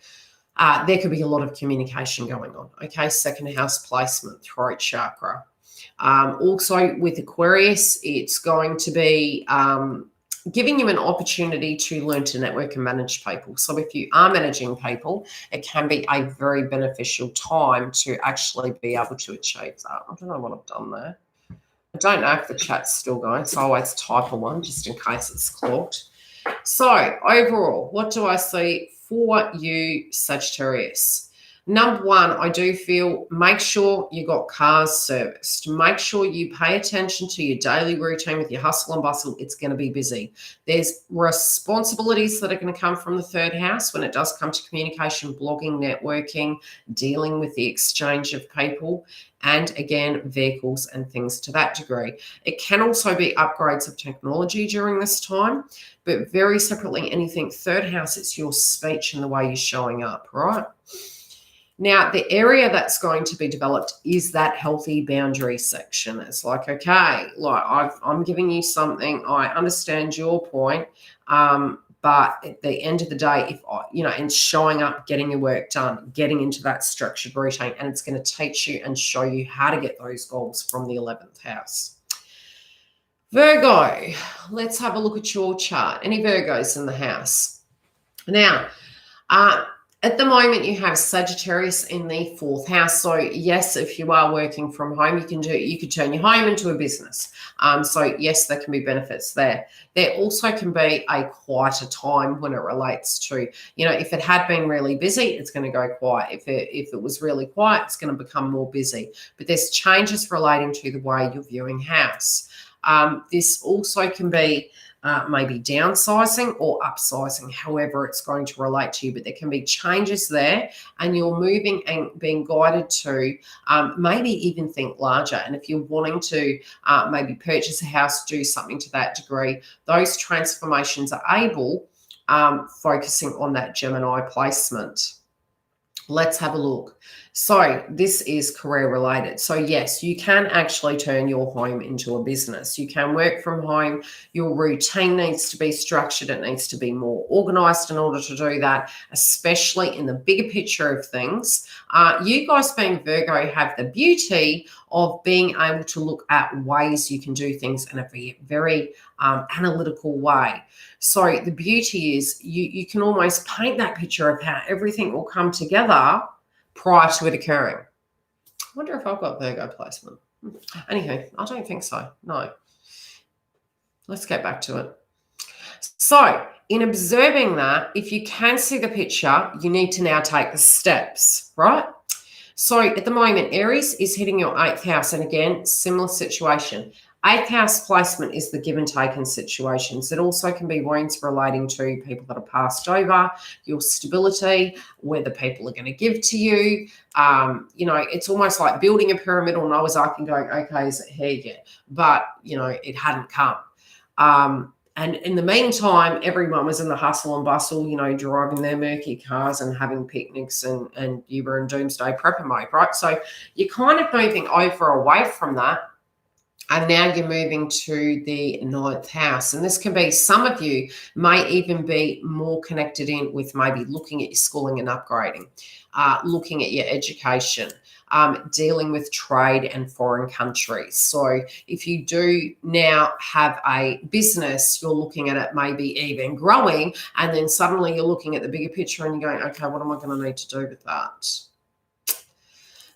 there could be a lot of communication going on. Okay, 2nd house placement, throat chakra. Also with Aquarius, it's going to be giving you an opportunity to learn to network and manage people. So if you are managing people, it can be a very beneficial time to actually be able to achieve that. I don't know what I've done there. I don't know if the chat's still going, so I always type a one just in case it's clogged. So overall, what do I see for you, Sagittarius? Number one, I do feel, make sure you got cars serviced. Make sure you pay attention to your daily routine with your hustle and bustle. It's going to be busy. There's responsibilities that are going to come from the 3rd house when it does come to communication, blogging, networking, dealing with the exchange of people, and again, vehicles and things to that degree. It can also be upgrades of technology during this time, but very separately, anything 3rd house, it's your speech and the way you're showing up, right? Now, the area that's going to be developed is that healthy boundary section. It's like, okay, like I'm giving you something. I understand your point, but at the end of the day, if and showing up, getting your work done, getting into that structured routine, and it's going to teach you and show you how to get those goals from the 11th house. Virgo, let's have a look at your chart. Any Virgos in the house? Now, at the moment, you have Sagittarius in the 4th house. So yes, if you are working from home, you could turn your home into a business. So yes, there can be benefits there. There also can be a quieter time when it relates to, if it had been really busy, it's going to go quiet. If it was really quiet, it's going to become more busy. But there's changes relating to the way you're viewing house. This also can be maybe downsizing or upsizing, however it's going to relate to you. But there can be changes there, and you're moving and being guided to maybe even think larger. And if you're wanting to maybe purchase a house, do something to that degree, those transformations are able, focusing on that Gemini placement. Let's have a look. So this is career related. So yes, you can actually turn your home into a business. You can work from home. Your routine needs to be structured. It needs to be more organized in order to do that, especially in the bigger picture of things. You guys being Virgo have the beauty of being able to look at ways you can do things in a very analytical way. So the beauty is you can almost paint that picture of how everything will come together prior to it occurring. I wonder if I've got Virgo placement. Anywho, I don't think so. No. Let's get back to it. So in observing that, if you can see the picture, you need to now take the steps, right? So at the moment, Aries is hitting your 8th house. And again, similar situation. 8th house placement is the give and take in situations. It also can be wounds relating to people that are passed over, your stability, whether people are going to give to you. It's almost like building a pyramidal Noah's Ark and going, okay, is it here yet? But, it hadn't come. And in the meantime, everyone was in the hustle and bustle, driving their murky cars and having picnics and you were in doomsday prepper mode, right? So you're kind of moving away from that. And now you're moving to the 9th house. And this can be, some of you may even be more connected in with maybe looking at your schooling and upgrading, looking at your education, dealing with trade and foreign countries. So if you do now have a business, you're looking at it maybe even growing, and then suddenly you're looking at the bigger picture and you're going, okay, what am I going to need to do with that?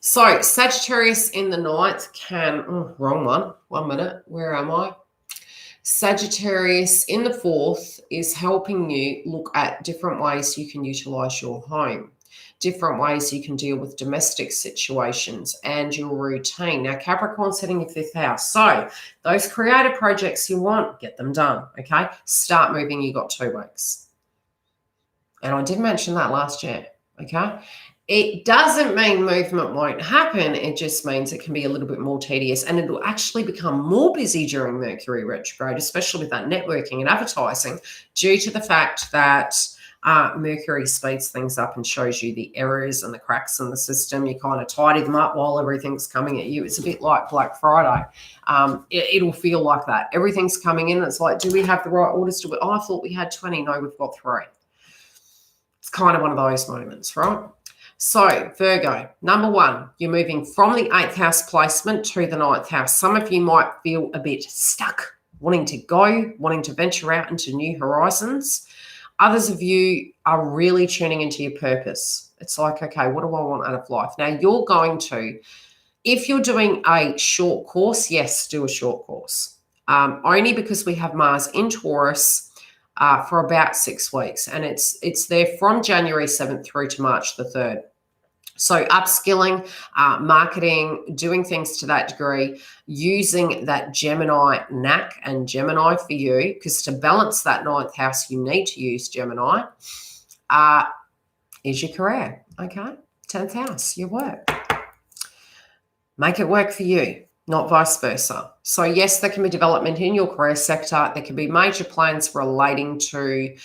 So Sagittarius in the 9th can, wrong one, 1 minute, where am I? Sagittarius in the 4th is helping you look at different ways you can utilize your home, different ways you can deal with domestic situations and your routine. Now, Capricorn's hitting your 5th house. So those creative projects you want, get them done, okay? Start moving, you got 2 weeks. And I did mention that last year, okay? It doesn't mean movement won't happen. It just means it can be a little bit more tedious, and it will actually become more busy during Mercury retrograde, especially with that networking and advertising, due to the fact that Mercury speeds things up and shows you the errors and the cracks in the system. You kind of tidy them up while everything's coming at you. It's a bit like Black Friday. It'll feel like that. Everything's coming in. It's like, do we have the right orders? I thought we had 20. No, we've got 3. It's kind of one of those moments, right? So Virgo, number 1, you're moving from the 8th house placement to the 9th house. Some of you might feel a bit stuck, wanting to go, wanting to venture out into new horizons. Others of you are really tuning into your purpose. It's like, okay, what do I want out of life? Now you're going to, if you're doing a short course, yes, do a short course. Only because we have Mars in Taurus for about 6 weeks. And it's there from January 7th through to March the 3rd. So upskilling, marketing, doing things to that degree, using that Gemini knack and Gemini for you, because to balance that 9th house, you need to use Gemini, is your career, okay? 10th house, your work. Make it work for you, not vice versa. So yes, there can be development in your career sector. There can be major plans relating to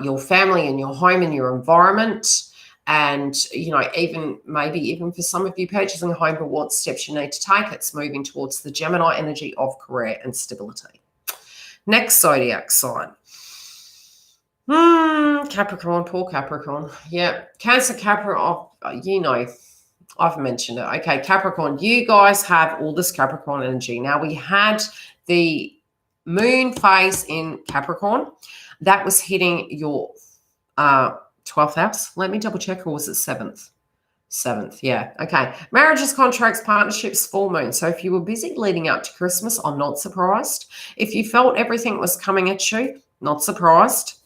your family and your home and your environment. And, even for some of you purchasing a home, but what steps you need to take, it's moving towards the Gemini energy of career and stability. Next zodiac sign. Capricorn, poor Capricorn. Yeah, Cancer, Capricorn, I've mentioned it. Okay, Capricorn, you guys have all this Capricorn energy. Now, we had the moon phase in Capricorn. That was hitting your 12th house. Let me double check, or was it 7th? 7th, yeah. Okay. Marriages, contracts, partnerships, full moon. So if you were busy leading up to Christmas, I'm not surprised. If you felt everything was coming at you, not surprised.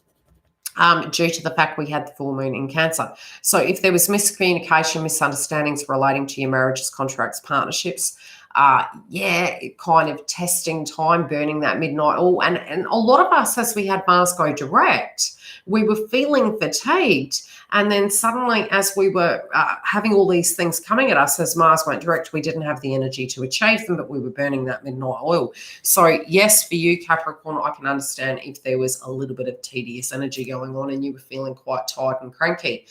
Due to the fact we had the full moon in Cancer. So if there was miscommunication, misunderstandings relating to your marriages, contracts, partnerships, yeah, kind of testing time, burning that midnight oil. And a lot of us, as we had Mars go direct, we were feeling fatigued. And then suddenly, as we were having all these things coming at us, as Mars went direct, we didn't have the energy to achieve them, but we were burning that midnight oil. So yes, for you, Capricorn, I can understand if there was a little bit of tedious energy going on and you were feeling quite tired and cranky.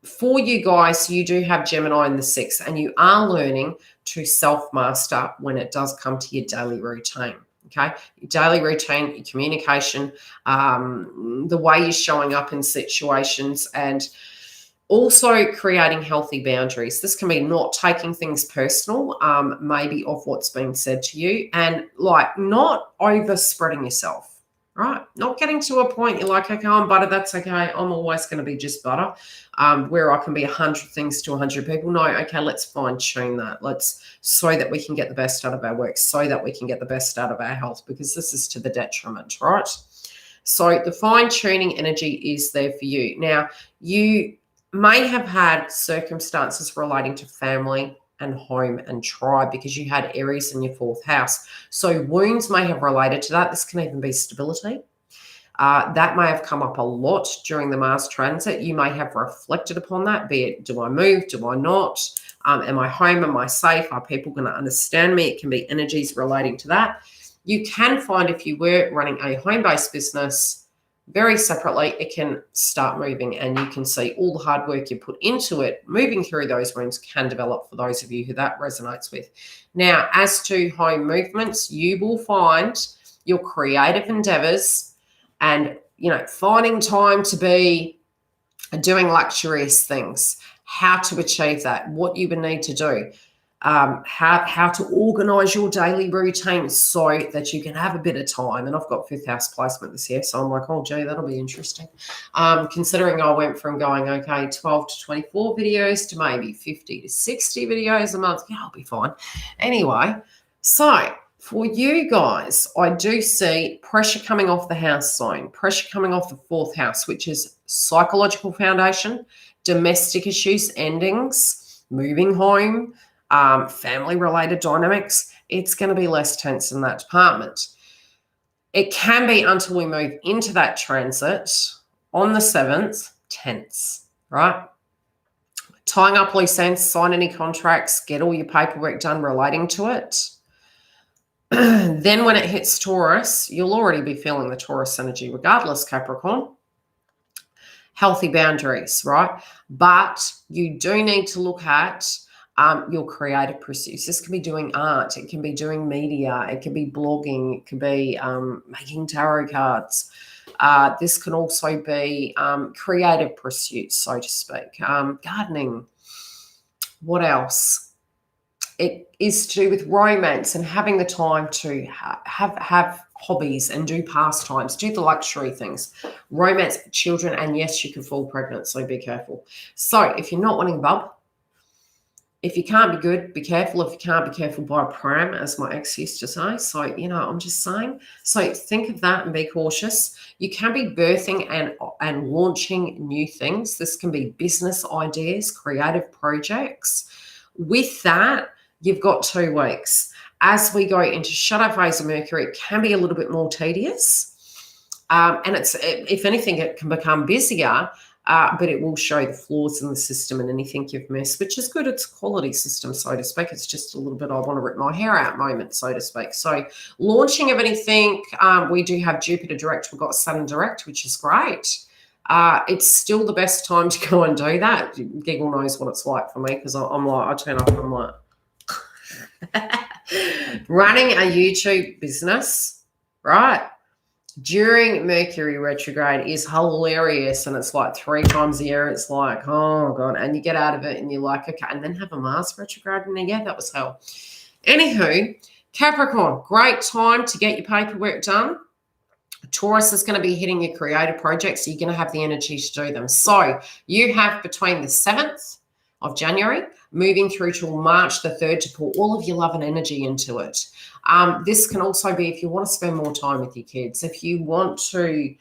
For you guys, you do have Gemini in the 6th, and you are learning to self-master when it does come to your daily routine. Okay, your daily routine, your communication, the way you're showing up in situations, and also creating healthy boundaries. This can be not taking things personal, maybe of what's been said to you, and like not overspreading yourself. Right, not getting to a point you're like, okay, I'm butter, that's okay, I'm always going to be just butter, where I can be 100 things to 100 people. No, okay, let's fine tune that. So that we can get the best out of our work, so that we can get the best out of our health, because this is to the detriment, right? So the fine tuning energy is there for you. Now, you may have had circumstances relating to family and home and tribe, because you had Aries in your 4th house. So wounds may have related to that. This can even be stability. That may have come up a lot during the Mars transit. You may have reflected upon that, be it, do I move, do I not? Am I home? Am I safe? Are people going to understand me? It can be energies relating to that. You can find, if you were running a home-based business, very separately, it can start moving, and you can see all the hard work you put into it. Moving through those wounds can develop for those of you who that resonates with. Now, as to home movements, you will find your creative endeavors and, finding time to be doing luxurious things, how to achieve that, what you would need to do. How to organize your daily routine so that you can have a bit of time. And I've got 5th house placement this year, so I'm like, oh, gee, that'll be interesting. Considering I went from going, okay, 12 to 24 videos to maybe 50 to 60 videos a month. Yeah, I'll be fine. Anyway, so for you guys, I do see pressure coming off the house sign, pressure coming off the 4th house, which is psychological foundation, domestic issues, endings, moving home, family-related dynamics. It's going to be less tense in that department. It can be until we move into that transit on the 7th, tense, right? Tying up loose ends, sign any contracts, get all your paperwork done relating to it. Then when it hits Taurus, you'll already be feeling the Taurus energy regardless, Capricorn. Healthy boundaries, right? But you do need to look at your creative pursuits. This can be doing art, it can be doing media, it can be blogging, it can be making tarot cards. This can also be creative pursuits, so to speak. Gardening. What else? It is to do with romance and having the time to have hobbies and do pastimes, do the luxury things, romance, children, and yes, you can fall pregnant, so be careful. So if you're not wanting bub, if you can't be good, be careful. If you can't be careful, buy a pram, as my ex used to say. So, I'm just saying. So think of that and be cautious. You can be birthing and launching new things. This can be business ideas, creative projects. With that, you've got 2 weeks. As we go into shadow phase of Mercury, it can be a little bit more tedious. And it's, if anything, it can become busier. But it will show the flaws in the system and anything you've missed, which is good. It's a quality system, so to speak. It's just a little bit I want to rip my hair out moment, so to speak. So launching of anything, we do have Jupiter direct. We've got Saturn direct, which is great. It's still the best time to go and do that. Giggle knows what it's like for me, because I'm like, I turn up and I'm like, running a YouTube business, right? During Mercury retrograde is hilarious, and it's like 3 times a year. It's like, oh God, and you get out of it and you're like, okay, and then have a Mars retrograde, and yeah, that was hell. Anywho, Capricorn, great time to get your paperwork done. Taurus is going to be hitting your creative projects, so you're going to have the energy to do them. So you have between the 7th of January moving through till March the 3rd to pour all of your love and energy into it. This can also be if you want to spend more time with your kids, if you want to,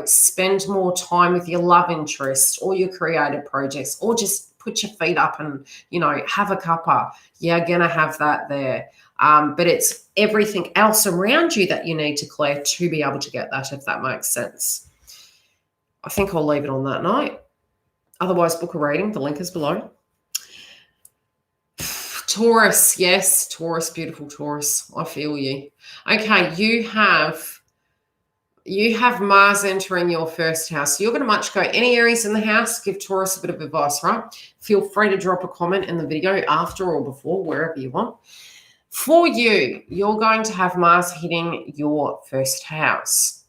spend more time with your love interest or your creative projects, or just put your feet up and, you know, have a cuppa. You're going to have that there. But it's everything else around you that you need to clear to be able to get that, if that makes sense. I think I'll leave it on that note. Otherwise, book a reading. The link is below. Taurus, yes, Taurus, beautiful Taurus. I feel you. Okay, you have Mars entering your first house. So you're going to much go any Aries in the house. Give Taurus a bit of advice, right? Feel free to drop a comment in the video after or before, wherever you want. For you, you're going to have Mars hitting your first house.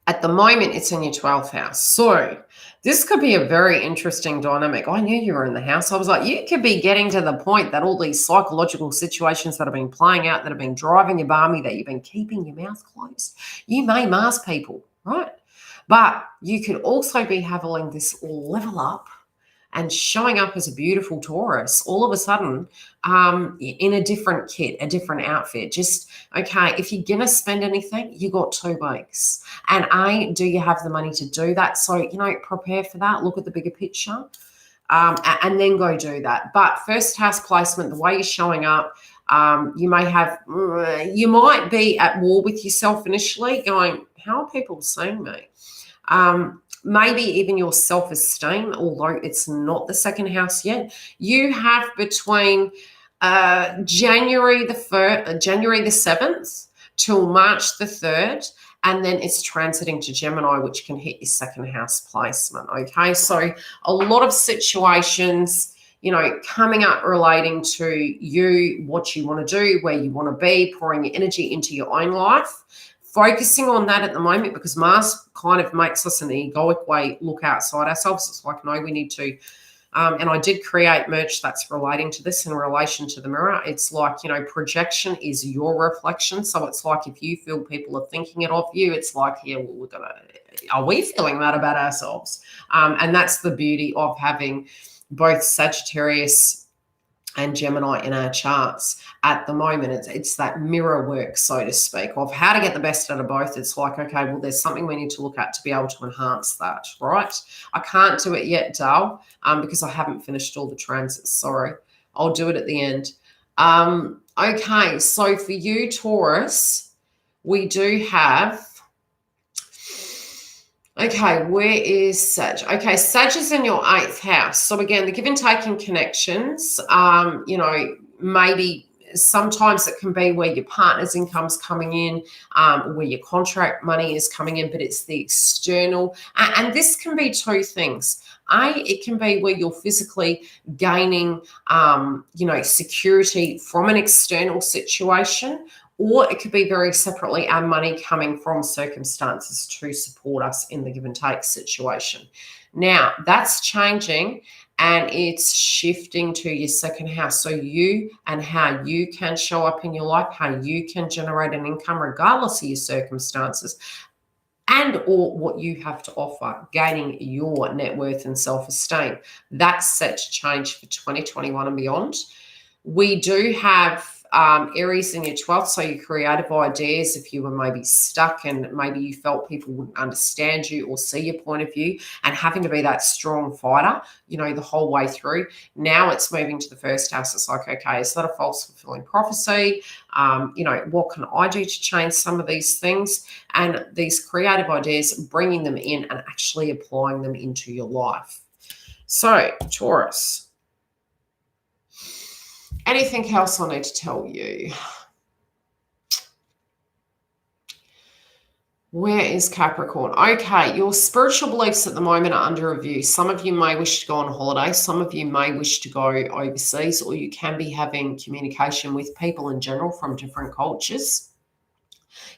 At the moment, it's in your 12th house. So this could be a very interesting dynamic. I knew you were in the house. I was like, you could be getting to the point that all these psychological situations that have been playing out, that have been driving you balmy, that you've been keeping your mouth closed, you may Mars people, right? But you could also be having this level up and showing up as a beautiful Taurus all of a sudden in a different kit, a different outfit. Just, okay, if you're going to spend anything, you got 2 weeks. And do you have the money to do that? So, you know, prepare for that. Look at the bigger picture and then go do that. But first house placement, the way you're showing up, you might be at war with yourself initially going, how are people seeing me? Maybe even your self-esteem, although it's not the second house yet. You have between January the 7th till March the 3rd, and then it's transiting to Gemini, which can hit your second house placement, okay? So a lot of situations, you know, coming up relating to you, what you want to do, where you want to be, pouring your energy into your own life. Focusing on that at the moment, because Mars kind of makes us in an egoic way look outside ourselves. It's like, no, we need to, and I did create merch that's relating to this in relation to the mirror. It's like, you know, projection is your reflection. So it's like if you feel people are thinking it of you, it's like, yeah, well, are we feeling that about ourselves? And that's the beauty of having both Sagittarius and Gemini in our charts at the moment. It's that mirror work, so to speak, of how to get the best out of both. It's like, okay, well, there's something we need to look at to be able to enhance that, right? I can't do it yet, Dal, because I haven't finished all the transits. Sorry. I'll do it at the end. Okay, so for you, Taurus, we do have... Okay, where is Sag? Okay, Sag is in your 8th house. So again, the give and take in connections, you know, maybe sometimes it can be where your partner's income's coming in, where your contract money is coming in, but it's the external. And this can be 2 things. It can be where you're physically gaining, you know, security from an external situation, or it could be very separately our money coming from circumstances to support us in the give and take situation. Now, that's changing and it's shifting to your second house. So you and how you can show up in your life, how you can generate an income regardless of your circumstances, and or what you have to offer, gaining your net worth and self-esteem. That's set to change for 2021 and beyond. We do have Aries in your 12th, so your creative ideas, if you were maybe stuck and maybe you felt people wouldn't understand you or see your point of view, and having to be that strong fighter, you know, the whole way through. Now it's moving to the first house. It's like, okay, is that a false-fulfilling prophecy? You know, what can I do to change some of these things? And these creative ideas, bringing them in and actually applying them into your life. So, Taurus. Anything else I need to tell you? Where is Capricorn? Okay, your spiritual beliefs at the moment are under review. Some of you may wish to go on holiday. Some of you may wish to go overseas, or you can be having communication with people in general from different cultures.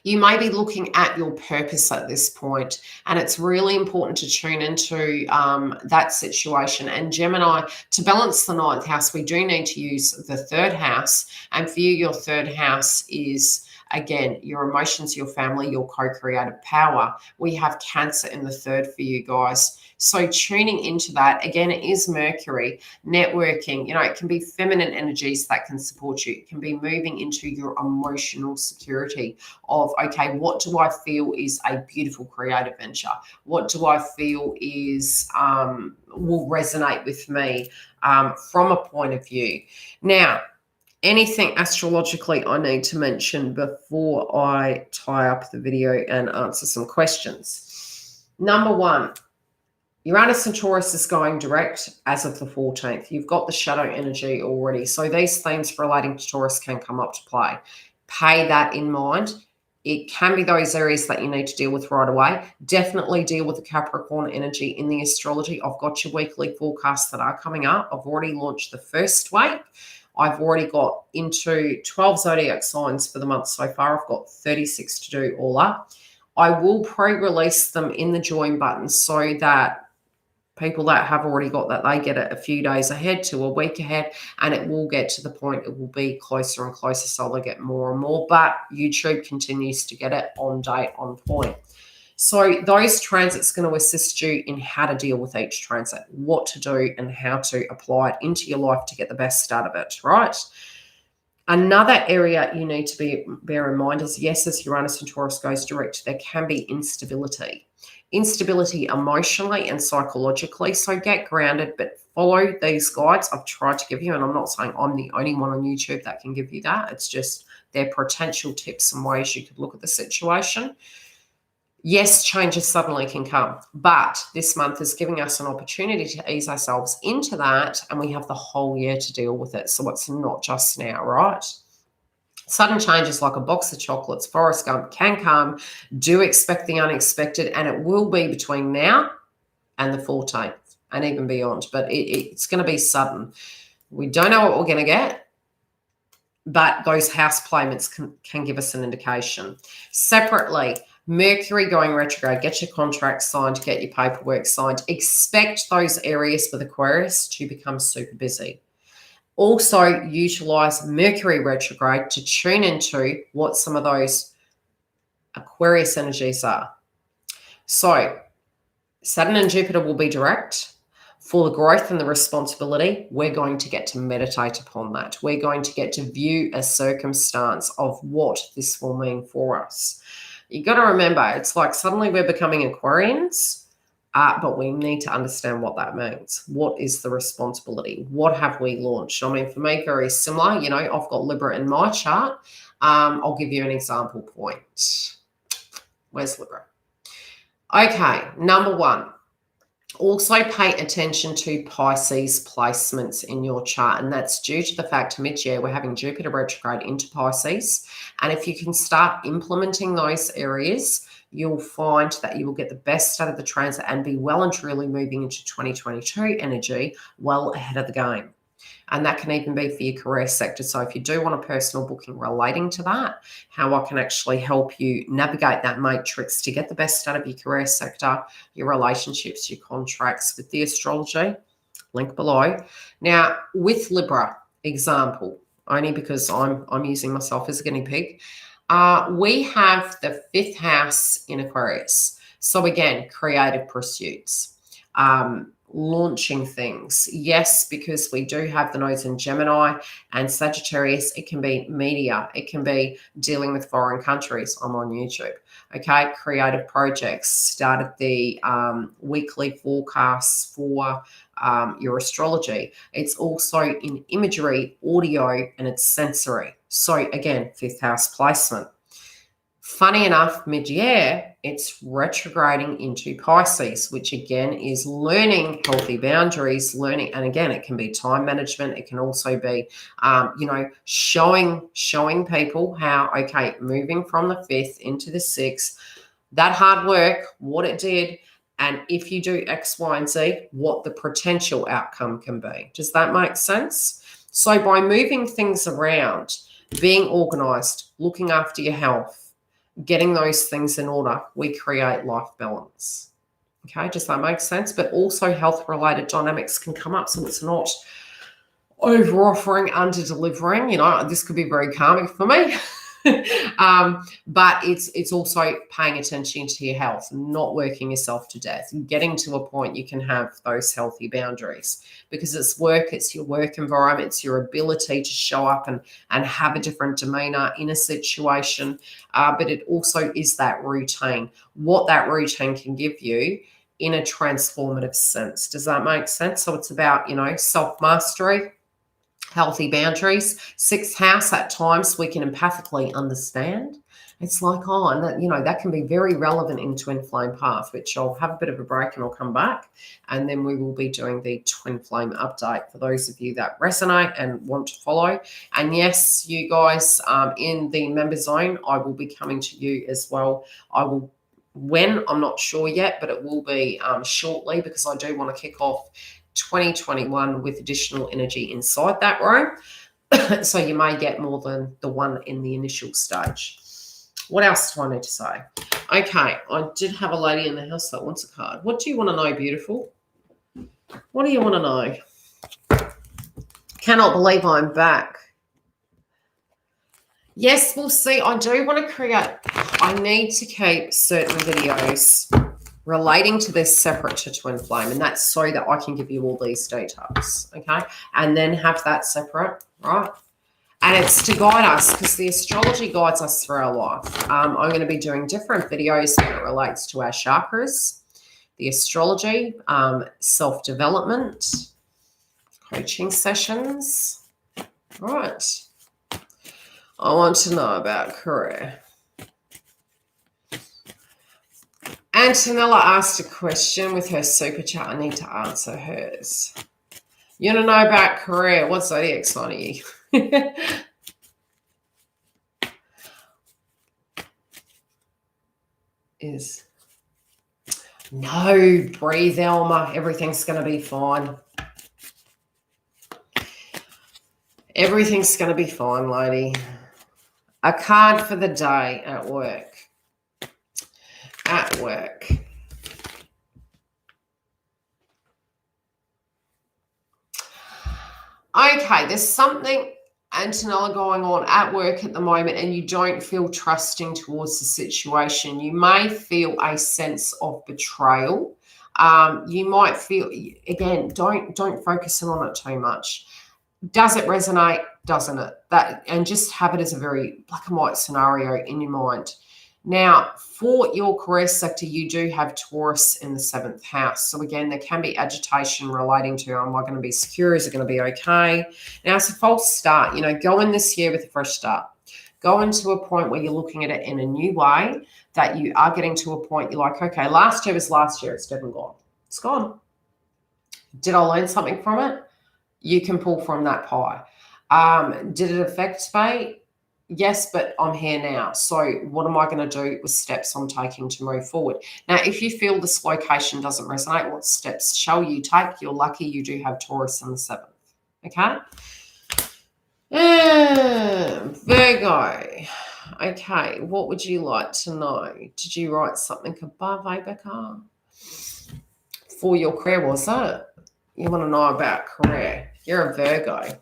You may be looking at your purpose at this point, and it's really important to tune into that situation. And Gemini, to balance the 9th house, we do need to use the 3rd house. And for you, your 3rd house is, again, your emotions, your family, your co-creative power. We have Cancer in the 3rd for you guys. So tuning into that, again, it is Mercury, networking, you know, it can be feminine energies that can support you. It can be moving into your emotional security of, okay, what do I feel is a beautiful creative venture? What do I feel is will resonate with me from a point of view? Now, anything astrologically I need to mention before I tie up the video and answer some questions. Number one, Uranus and Taurus is going direct as of the 14th. You've got the shadow energy already. So these themes relating to Taurus can come up to play. Pay that in mind. It can be those areas that you need to deal with right away. Definitely deal with the Capricorn energy in the astrology. I've got your weekly forecasts that are coming up. I've already launched the first week. I've already got into 12 zodiac signs for the month so far. I've got 36 to do all up. I will pre-release them in the join button so that people that have already got that, they get it a few days ahead to a week ahead, and it will get to the point it will be closer and closer, so they'll get more and more. But YouTube continues to get it on date, on point. So those transits are going to assist you in how to deal with each transit, what to do and how to apply it into your life to get the best out of it, right? Another area you need to bear in mind is, yes, as Uranus and Taurus goes direct, there can be instability. Instability emotionally and psychologically. So get grounded, but follow these guides I've tried to give you. And I'm not saying I'm the only one on YouTube that can give you that. It's just their potential tips and ways you could look at the situation. Yes, changes suddenly can come, but this month is giving us an opportunity to ease ourselves into that, and we have the whole year to deal with it. So it's not just now, right? Sudden changes like a box of chocolates, Forrest Gump, can come. Do expect the unexpected, and it will be between now and the 14th and even beyond, but it's going to be sudden. We don't know what we're going to get, but those house placements can give us an indication. Separately, Mercury going retrograde, get your contract signed, get your paperwork signed. Expect those areas with Aquarius to become super busy. Also, utilize Mercury retrograde to tune into what some of those Aquarius energies are. So, Saturn and Jupiter will be direct. For the growth and the responsibility, we're going to get to meditate upon that. We're going to get to view a circumstance of what this will mean for us. You got to remember, it's like suddenly we're becoming Aquarians, but we need to understand what that means. What is the responsibility? What have we launched? I mean, for me, very similar. You know, I've got Libra in my chart. I'll give you an example point. Where's Libra? Okay, number one. Also pay attention to Pisces placements in your chart, and that's due to the fact mid-year we're having Jupiter retrograde into Pisces, and if you can start implementing those areas, you'll find that you will get the best out of the transit and be well and truly moving into 2022 energy well ahead of the game. And that can even be for your career sector. So if you do want a personal booking relating to that, how I can actually help you navigate that matrix to get the best out of your career sector, your relationships, your contracts with the astrology, link below. Now, with Libra, example, only because I'm using myself as a guinea pig, we have the 5th house in Aquarius. So again, creative pursuits. Launching things. Yes, because we do have the nodes in Gemini and Sagittarius. It can be media. It can be dealing with foreign countries. I'm on YouTube. Okay, creative projects. Started the weekly forecasts for your astrology. It's also in imagery, audio, and it's sensory. So again, 5th house placement. Funny enough, mid-year, it's retrograding into Pisces, which again is learning healthy boundaries, learning, and again, it can be time management. It can also be, showing people how, okay, moving from the 5th into the 6th, that hard work, what it did, and if you do X, Y, and Z, what the potential outcome can be. Does that make sense? So by moving things around, being organized, looking after your health, getting those things in order, we create life balance. Okay, does that make sense? But also health-related dynamics can come up, so it's not over-offering, under-delivering. You know, this could be very karmic for me. But it's also paying attention to your health, not working yourself to death, and getting to a point you can have those healthy boundaries, because it's work, it's your work environment, it's your ability to show up and have a different demeanor in a situation. But it also is that routine, what that routine can give you in a transformative sense. Does that make sense? So it's about, self-mastery, healthy boundaries. Sixth house, at times we can empathically understand. It's like, and that can be very relevant in twin flame path, which I'll have a bit of a break and I'll come back. And then we will be doing the twin flame update for those of you that resonate and want to follow. And yes, you guys, in the member zone, I will be coming to you as well. When, I'm not sure yet, but it will be shortly, because I do want to kick off 2021 with additional energy inside that room. So you may get more than the one in the initial stage. What else do I need to say? Okay, I did have a lady in the house that wants a card. What do you want to know, beautiful? What do you want to know? Cannot believe I'm back. Yes, we'll see. I do want to I need to keep certain videos relating to this separate to twin flame, and that's so that I can give you all these details, okay? And then have that separate, right? And it's to guide us, because the astrology guides us through our life. I'm going to be doing different videos when it relates to our chakras, the astrology, self-development, coaching sessions. Right. I want to know about career. Antonella asked a question with her super chat. I need to answer hers. You want to know about career? What zodiac sign are you? No, breathe, Elma. Everything's going to be fine. Everything's going to be fine, lady. A card for the day at work. At work. Okay, there's something, Antonella, going on at work at the moment, and you don't feel trusting towards the situation. You may feel a sense of betrayal. You might feel, again, don't focus on it too much. Does it resonate? Doesn't it? And just have it as a very black and white scenario in your mind. Now, for your career sector, you do have Taurus in the 7th house. So again, there can be agitation relating to, am I going to be secure? Is it going to be okay? Now, it's a false start. Go in this year with a fresh start. Go into a point where you're looking at it in a new way, that you are getting to a point you're like, okay, last year was last year. It's dead and gone. It's gone. Did I learn something from it? You can pull from that pie. Did it affect me? Yes, but I'm here now. So what am I going to do with steps I'm taking to move forward? Now, if you feel this location doesn't resonate, what steps shall you take? You're lucky you do have Taurus in the 7th. Okay? Virgo. Okay, what would you like to know? Did you write something above, Rebecca? For your career, was it? You want to know about career. You're a Virgo.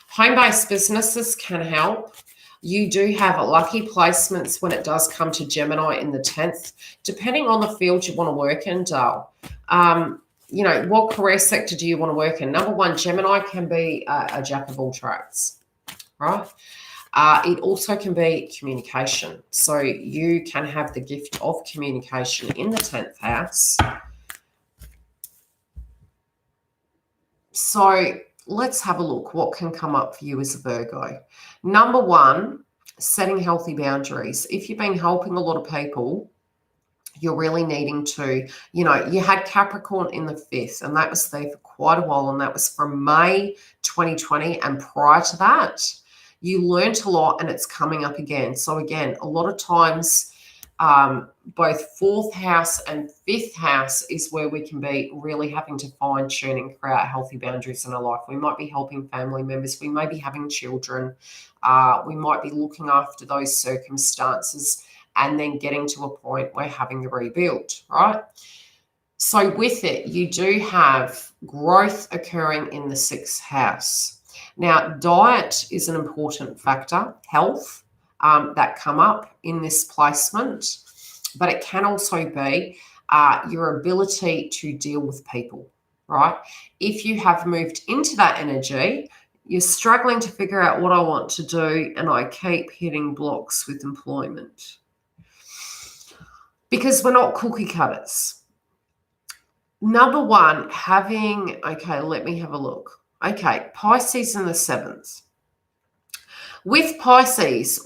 Home-based businesses can help. You do have lucky placements when it does come to Gemini in the 10th, depending on the field you want to work in, Dale. What career sector do you want to work in? Number one, Gemini can be a jack of all trades, right? It also can be communication. So you can have the gift of communication in the 10th house. So let's have a look. What can come up for you as a Virgo? Number one, setting healthy boundaries. If you've been helping a lot of people, you're really needing to, you had Capricorn in the 5th, and that was there for quite a while, and that was from May 2020. And prior to that, you learned a lot, and it's coming up again. So again, a lot of times, both 4th house and 5th house is where we can be really having to fine tune and create healthy boundaries in our life. We might be helping family members. We may be having children. We might be looking after those circumstances and then getting to a point where having to rebuild, right? So with it, you do have growth occurring in the 6th house. Now, diet is an important factor, health. that come up in this placement, but it can also be your ability to deal with people, right? If you have moved into that energy, you're struggling to figure out what I want to do, and I keep hitting blocks with employment. Because we're not cookie cutters. Number one, okay, let me have a look. Okay, Pisces in the 7th. With Pisces,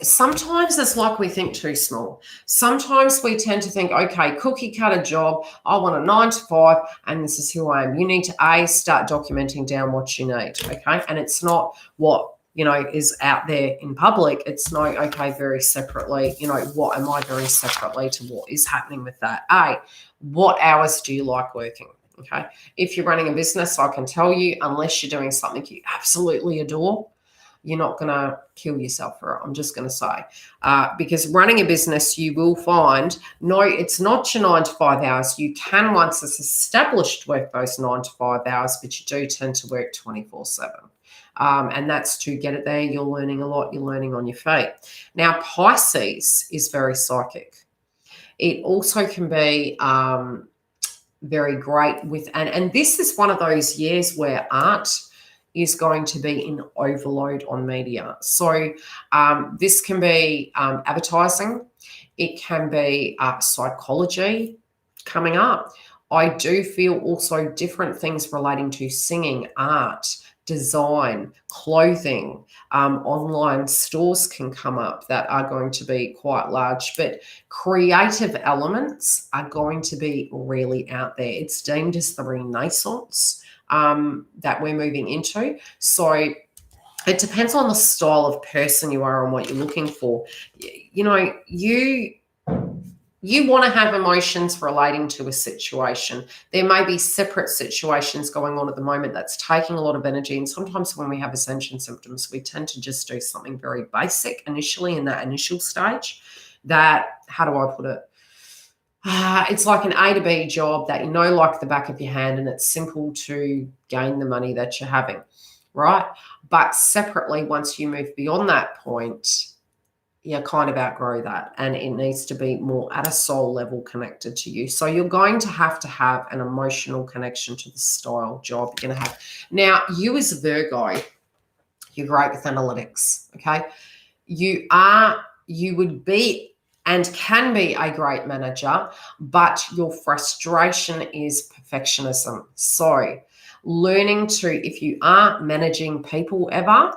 sometimes it's like we think too small. Sometimes we tend to think, okay, cookie cutter job, I want a 9 to 5, and this is who I am. You need to start documenting down what you need, okay? And it's not what, is out there in public. It's not, okay, very separately, what am I very separately to what is happening with that? What hours do you like working? Okay. If you're running a business, I can tell you, unless you're doing something you absolutely adore, you're not going to kill yourself for it. I'm just going to say, because running a business, you will find, no, it's not your 9 to 5 hours. You can, once it's established, work those 9 to 5 hours, but you do tend to work 24/7. And that's to get it there. You're learning a lot. You're learning on your feet. Now, Pisces is very psychic. It also can be very great with, and this is one of those years where art is going to be in overload on media. So this can be advertising. It can be psychology coming up. I do feel also different things relating to singing, art, design, clothing, online stores can come up that are going to be quite large, but creative elements are going to be really out there. It's deemed as the Renaissance that we're moving into. So it depends on the style of person you are and what you're looking for. You want to have emotions relating to a situation. There may be separate situations going on at the moment that's taking a lot of energy. And sometimes when we have ascension symptoms, we tend to just do something very basic initially in that initial stage that, how do I put it? It's like an A to B job that like the back of your hand, and it's simple to gain the money that you're having, right? But separately, once you move beyond that point, you kind of outgrow that, and it needs to be more at a soul level connected to you. So you're going to have an emotional connection to the style job you're going to have. Now, you as a Virgo, you're great with analytics, okay? You would be and can be a great manager, but your frustration is perfectionism. So learning to, if you are managing people ever,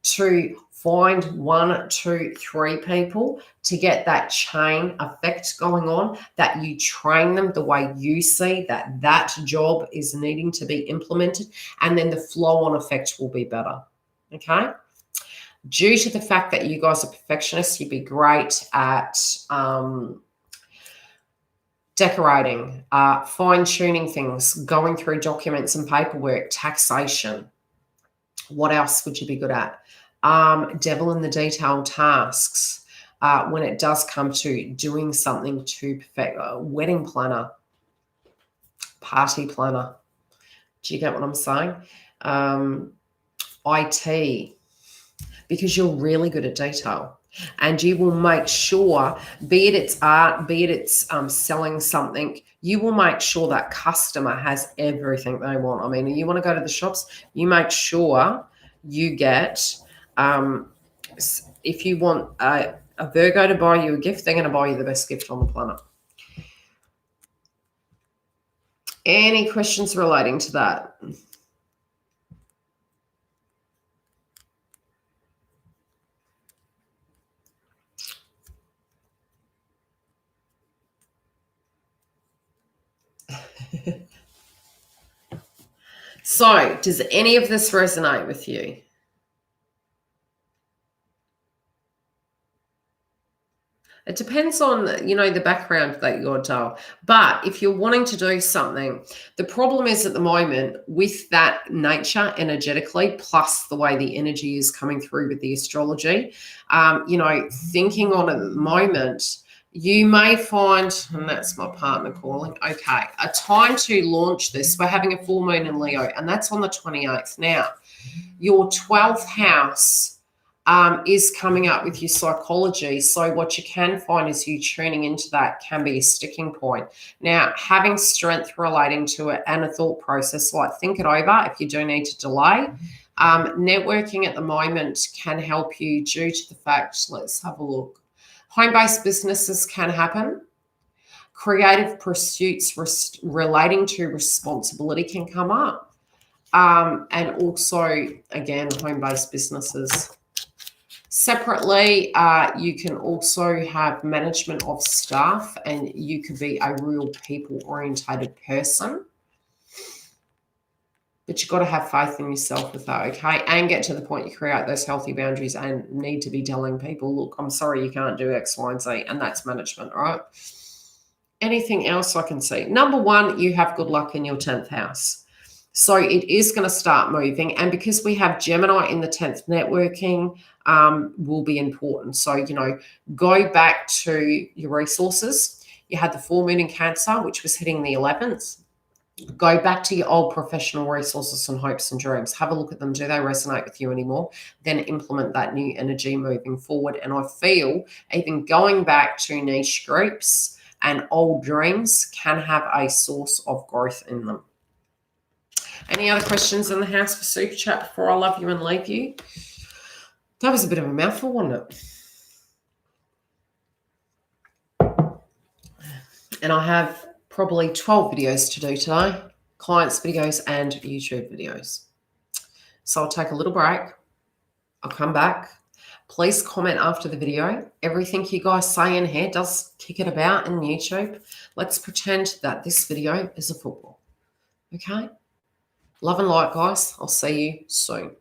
to find 1, 2, 3 people to get that chain effect going on, that you train them the way you see that job is needing to be implemented, and then the flow-on effect will be better, okay? Due to the fact that you guys are perfectionists, you'd be great at decorating, fine-tuning things, going through documents and paperwork, taxation. What else would you be good at? Devil in the detail tasks. When it does come to doing something to perfect, a wedding planner, party planner. Do you get what I'm saying? IT, because you're really good at detail, and you will make sure, be it it's art, be it it's selling something, you will make sure that customer has everything they want. I mean, you want to go to the shops, you make sure you get, if you want a Virgo to buy you a gift, they're going to buy you the best gift on the planet. Any questions relating to that? So, does any of this resonate with you? It depends on, the background that you're told. But if you're wanting to do something, the problem is at the moment with that nature energetically, plus the way the energy is coming through with the astrology, thinking on at the moment, you may find, and that's my partner calling, okay, a time to launch this. We're having a full moon in Leo, and that's on the 28th. Now, your 12th house is coming up with your psychology. So what you can find is you tuning into that can be a sticking point. Now, having strength relating to it and a thought process, like think it over if you do need to delay. Networking at the moment can help you due to the fact, let's have a look. Home-based businesses can happen. Creative pursuits relating to responsibility can come up. And also, again, home-based businesses. Separately, you can also have management of staff, and you could be a real people-orientated person. But you've got to have faith in yourself with that, okay? And get to the point you create those healthy boundaries and need to be telling people, look, I'm sorry, you can't do X, Y, and Z. And that's management, right? Anything else I can see? Number one, you have good luck in your 10th house. So it is going to start moving. And because we have Gemini in the 10th, networking will be important. So, you know, go back to your resources. You had the full moon in Cancer, which was hitting the 11th. Go back to your old professional resources and hopes and dreams. Have a look at them. Do they resonate with you anymore? Then implement that new energy moving forward. And I feel even going back to niche groups and old dreams can have a source of growth in them. Any other questions in the house for Super Chat before I love you and leave you? That was a bit of a mouthful, wasn't it? And I have probably 12 videos to do today, clients videos and YouTube videos. So I'll take a little break. I'll come back. Please comment after the video. Everything you guys say in here does kick it about in YouTube. Let's pretend that this video is a football. Okay? Love and light, guys. I'll see you soon.